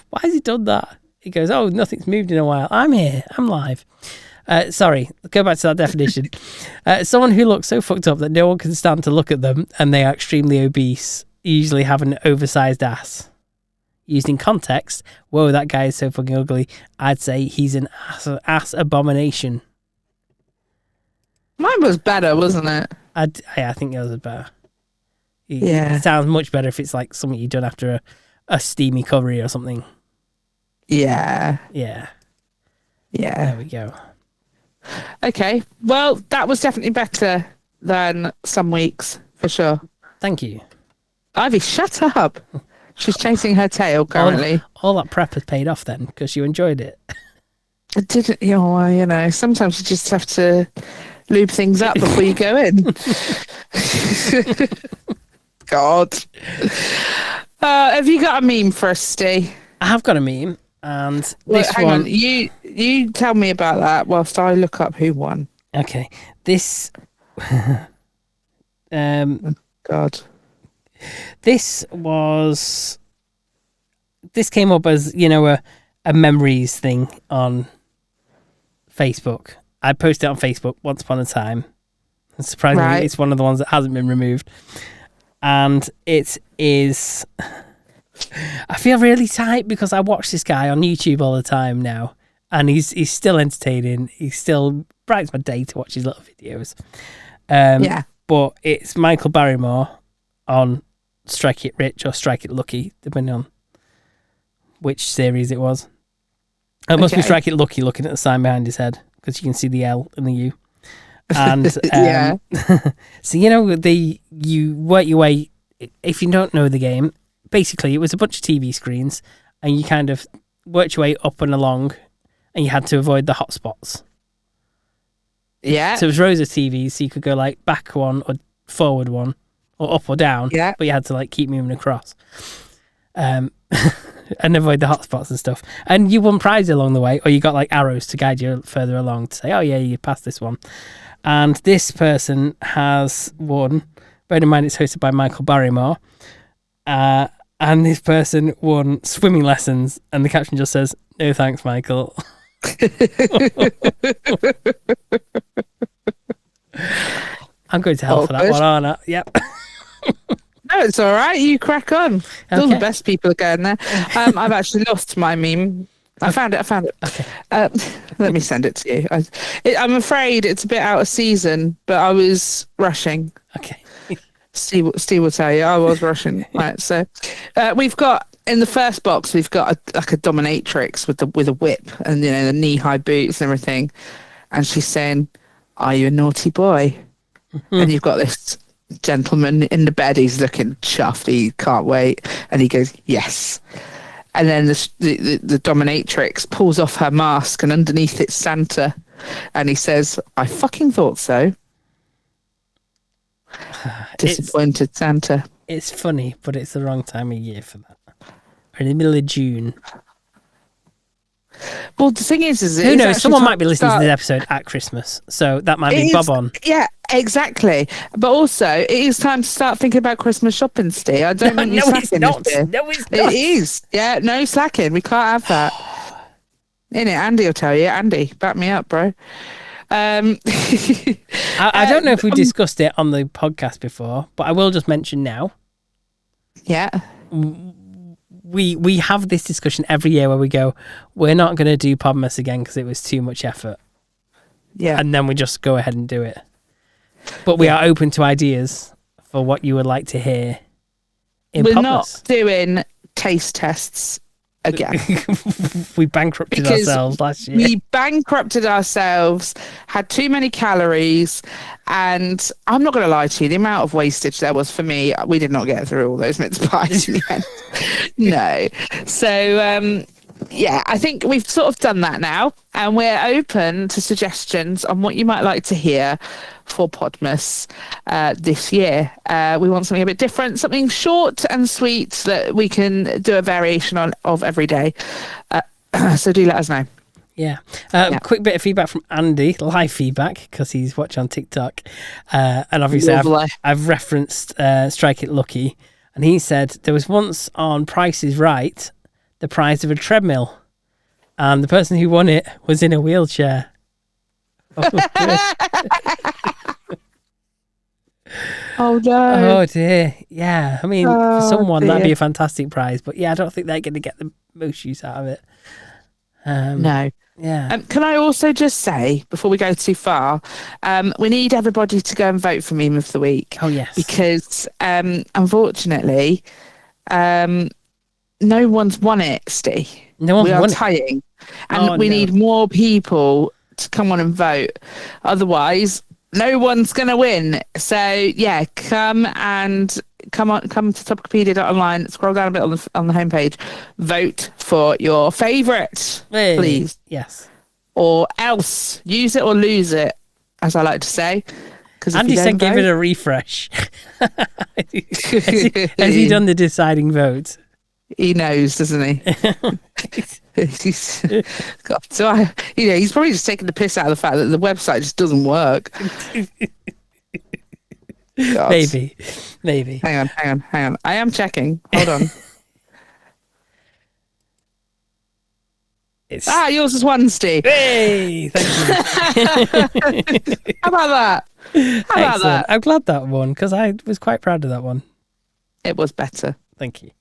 Why has he done that? He goes, "Oh, nothing's moved in a while. I'm here. I'm live." Sorry, go back to that definition. Someone who looks so fucked up that no one can stand to look at them, and they are extremely obese, usually have an oversized ass. Used in context, whoa, that guy is so fucking ugly, I'd say he's an ass abomination. Mine was better, wasn't it? I think yours is better. Yeah. It sounds much better if it's like something you've done after a steamy ckery or something. Yeah. Yeah. Yeah. There we go. Okay. Well, that was definitely better than some weeks, for sure. Thank you. Ivy, shut up. She's chasing her tail currently. All that prep has paid off then, because you enjoyed it. I didn't, sometimes you just have to lube things up before you go in. God. Have you got a meme for us, Steve? I have got a meme, and hang on. You tell me about that whilst I look up who won. Okay. This... God. This came up as, a memories thing on Facebook. I posted it on Facebook once upon a time. And surprisingly, It's one of the ones that hasn't been removed. And it is... I feel really tight because I watch this guy on YouTube all the time now. And he's still entertaining. He still brightens my day to watch his little videos. But it's Michael Barrymore on Strike It Rich or Strike It Lucky, depending on which series it was. It must be Strike It Lucky, looking at the sign behind his head, because you can see the L and the U. And so you work your way. If you don't know the game, basically it was a bunch of TV screens, and you kind of worked your way up and along, and you had to avoid the hotspots. Yeah. So it was rows of TVs, so you could go like back one or forward one, or up or down. Yeah. But you had to like keep moving across, and avoid the hotspots and stuff. And you won prizes along the way, or you got like arrows to guide you further along to say, "Oh yeah, you passed this one." And this person has won. Bear in mind, it's hosted by Michael Barrymore, and this person won swimming lessons. And the caption just says, "No thanks, Michael." I'm going to hell for that one, aren't I? Yep. No, it's all right. You crack on. Okay. All the best people are going there. I've actually lost my meme. I found it. Okay. Let me send it to you. I'm afraid it's a bit out of season, but I was rushing. Okay. Steve will tell you I was rushing. Right. So we've got in the first box we've got a dominatrix with a whip and the knee-high boots and everything, and she's saying, "Are you a naughty boy?" And you've got this gentleman in the bed. He's looking chuffed. He can't wait, and he goes, "Yes." And then the dominatrix pulls off her mask, and underneath it's Santa, and he says, "I fucking thought so." Disappointed Santa. It's funny, but it's the wrong time of year for that. We're in the middle of June. Well, the thing is who knows? Someone might be listening to this episode at Christmas, so that might be bob on. Yeah, exactly. But also, it is time to start thinking about Christmas shopping, Steve. I don't want you slacking. No, it's not. It is. Yeah, no slacking. We can't have that. Innit? Andy will tell you. Andy, back me up, bro. I don't know if we discussed it on the podcast before, but I will just mention now. Yeah. We have this discussion every year where we go, we're not going to do Podmas again because it was too much effort. Yeah. And then we just go ahead and do it. But we are open to ideas for what you would like to hear in Podmas. We're not doing taste tests again. We bankrupted ourselves last year. We bankrupted ourselves, had too many calories, and I'm not going to lie to you, the amount of wastage there was for me, we did not get through all those mince pies in the end. No. So yeah, I think we've sort of done that now, and we're open to suggestions on what you might like to hear for Podmas this year. We want something a bit different, something short and sweet that we can do a variation of every day. So do let us know. Yeah. Quick bit of feedback from Andy, live feedback, because he's watching on TikTok. And obviously I've referenced Strike It Lucky, and he said there was once on Price is Right the prize of a treadmill, and the person who won it was in a wheelchair. Oh no. Oh dear. Yeah. I mean, for someone that'd be a fantastic prize, but yeah, I don't think they're going to get the most use out of it. No. Yeah. Can I also just say, before we go too far, we need everybody to go and vote for Meme of the Week. Oh, yes. Because unfortunately, no one's won it, Steve. No one's we are won it. tying. And we need more people to come on and vote. Otherwise, no one's going to win. So, yeah, come to topicopedia.online, scroll down a bit on the homepage, vote for your favourite, please. Yes. Or else, use it or lose it, as I like to say. Andy said give it a refresh. Has he done the deciding vote? He knows, doesn't he? He's probably just taking the piss out of the fact that the website just doesn't work. Maybe. Hang on. I am checking. Hold on. Yours is one, Steve. Hey, thank you. How about that? I'm glad that one, because I was quite proud of that one. It was better. Thank you.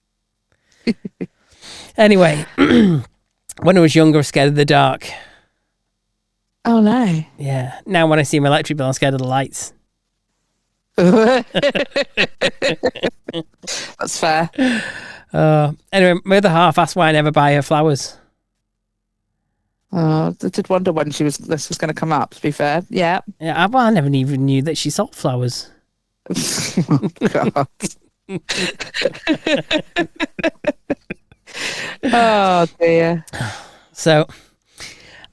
Anyway, when I was younger, I was scared of the dark. Oh no. Yeah. Now when I see my electric bill, I'm scared of the lights. That's fair. Anyway, my other half asked why I never buy her flowers. I did wonder when this was going to come up, to be fair. Yeah. Yeah. I never even knew that she sold flowers. Oh, God. Oh dear. So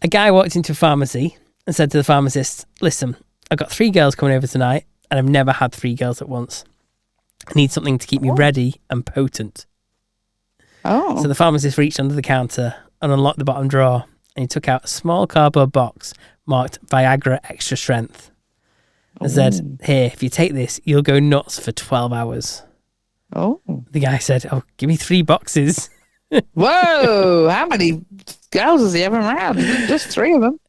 a guy walked into a pharmacy and said to the pharmacist, listen, I've got 3 girls coming over tonight and I've never had 3 girls at once. I need something to keep me ready and potent. Oh. So the pharmacist reached under the counter and unlocked the bottom drawer, and he took out a small cardboard box marked Viagra Extra Strength and said, here, if you take this, you'll go nuts for 12 hours. Oh. The guy said, give me 3 boxes. Whoa, how many girls has he ever had? Just 3 of them.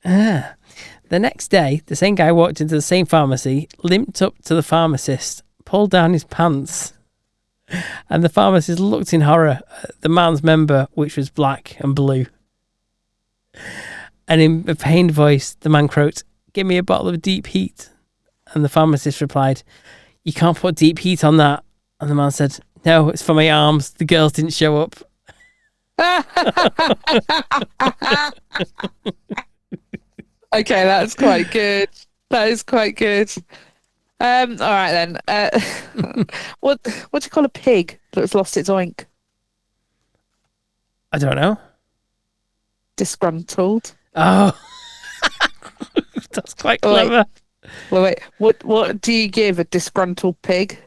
The next day, the same guy walked into the same pharmacy, limped up to the pharmacist, pulled down his pants, and the pharmacist looked in horror at the man's member, which was black and blue. And in a pained voice, the man croaked, give me a bottle of deep heat. And the pharmacist replied, you can't put deep heat on that. And the man said, no, it's for my arms. The girls didn't show up. Okay, that's quite good. That is quite good. All right then. What do you call a pig that's lost its oink? I don't know. Disgruntled. Oh, that's quite clever. Wait. What do you give a disgruntled pig?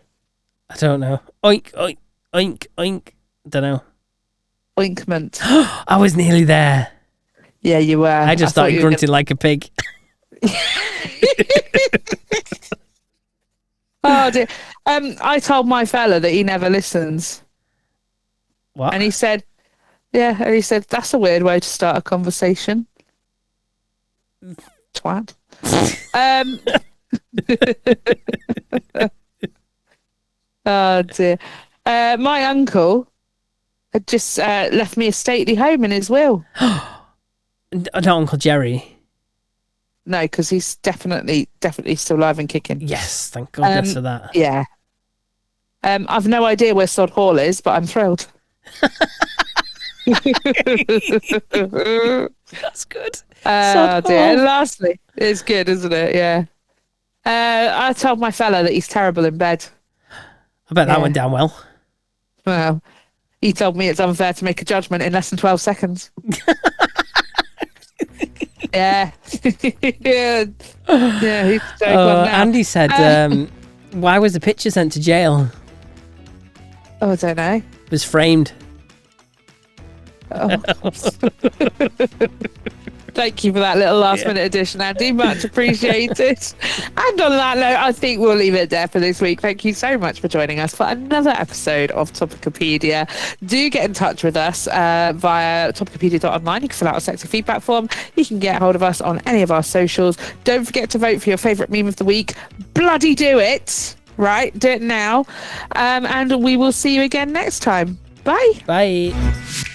I don't know. Oink, oink, oink, oink. Don't know. Ointment. I was nearly there. Yeah, you were. I just started grunting like a pig. Oh dear. I told my fella that he never listens. What? And he said, that's a weird way to start a conversation. Twat. Oh dear. My uncle had just left me a stately home in his will. Not Uncle Jerry. No, because he's definitely still alive and kicking. Yes, thank goodness for that. Yeah. I've no idea where Sod Hall is, but I'm thrilled. That's good. Oh dear. And lastly, it's good, isn't it? Yeah. I told my fella that he's terrible in bed. I bet that went down well. Well, He told me it's unfair to make a judgment in less than 12 seconds. Yeah. Yeah, he's so gone now. Andy said, why was the picture sent to jail? Oh, I don't know. It was framed. Oh. Thank you for that little last minute addition, Andy. Much appreciated. And on that note, I think we'll leave it there for this week. Thank you so much for joining us for another episode of Topicopedia. Do get in touch with us via topicopedia.online. You can fill out a sexy feedback form. You can get hold of us on any of our socials. Don't forget to vote for your favourite meme of the week. Bloody do it. Right? Do it now. And we will see you again next time. Bye. Bye.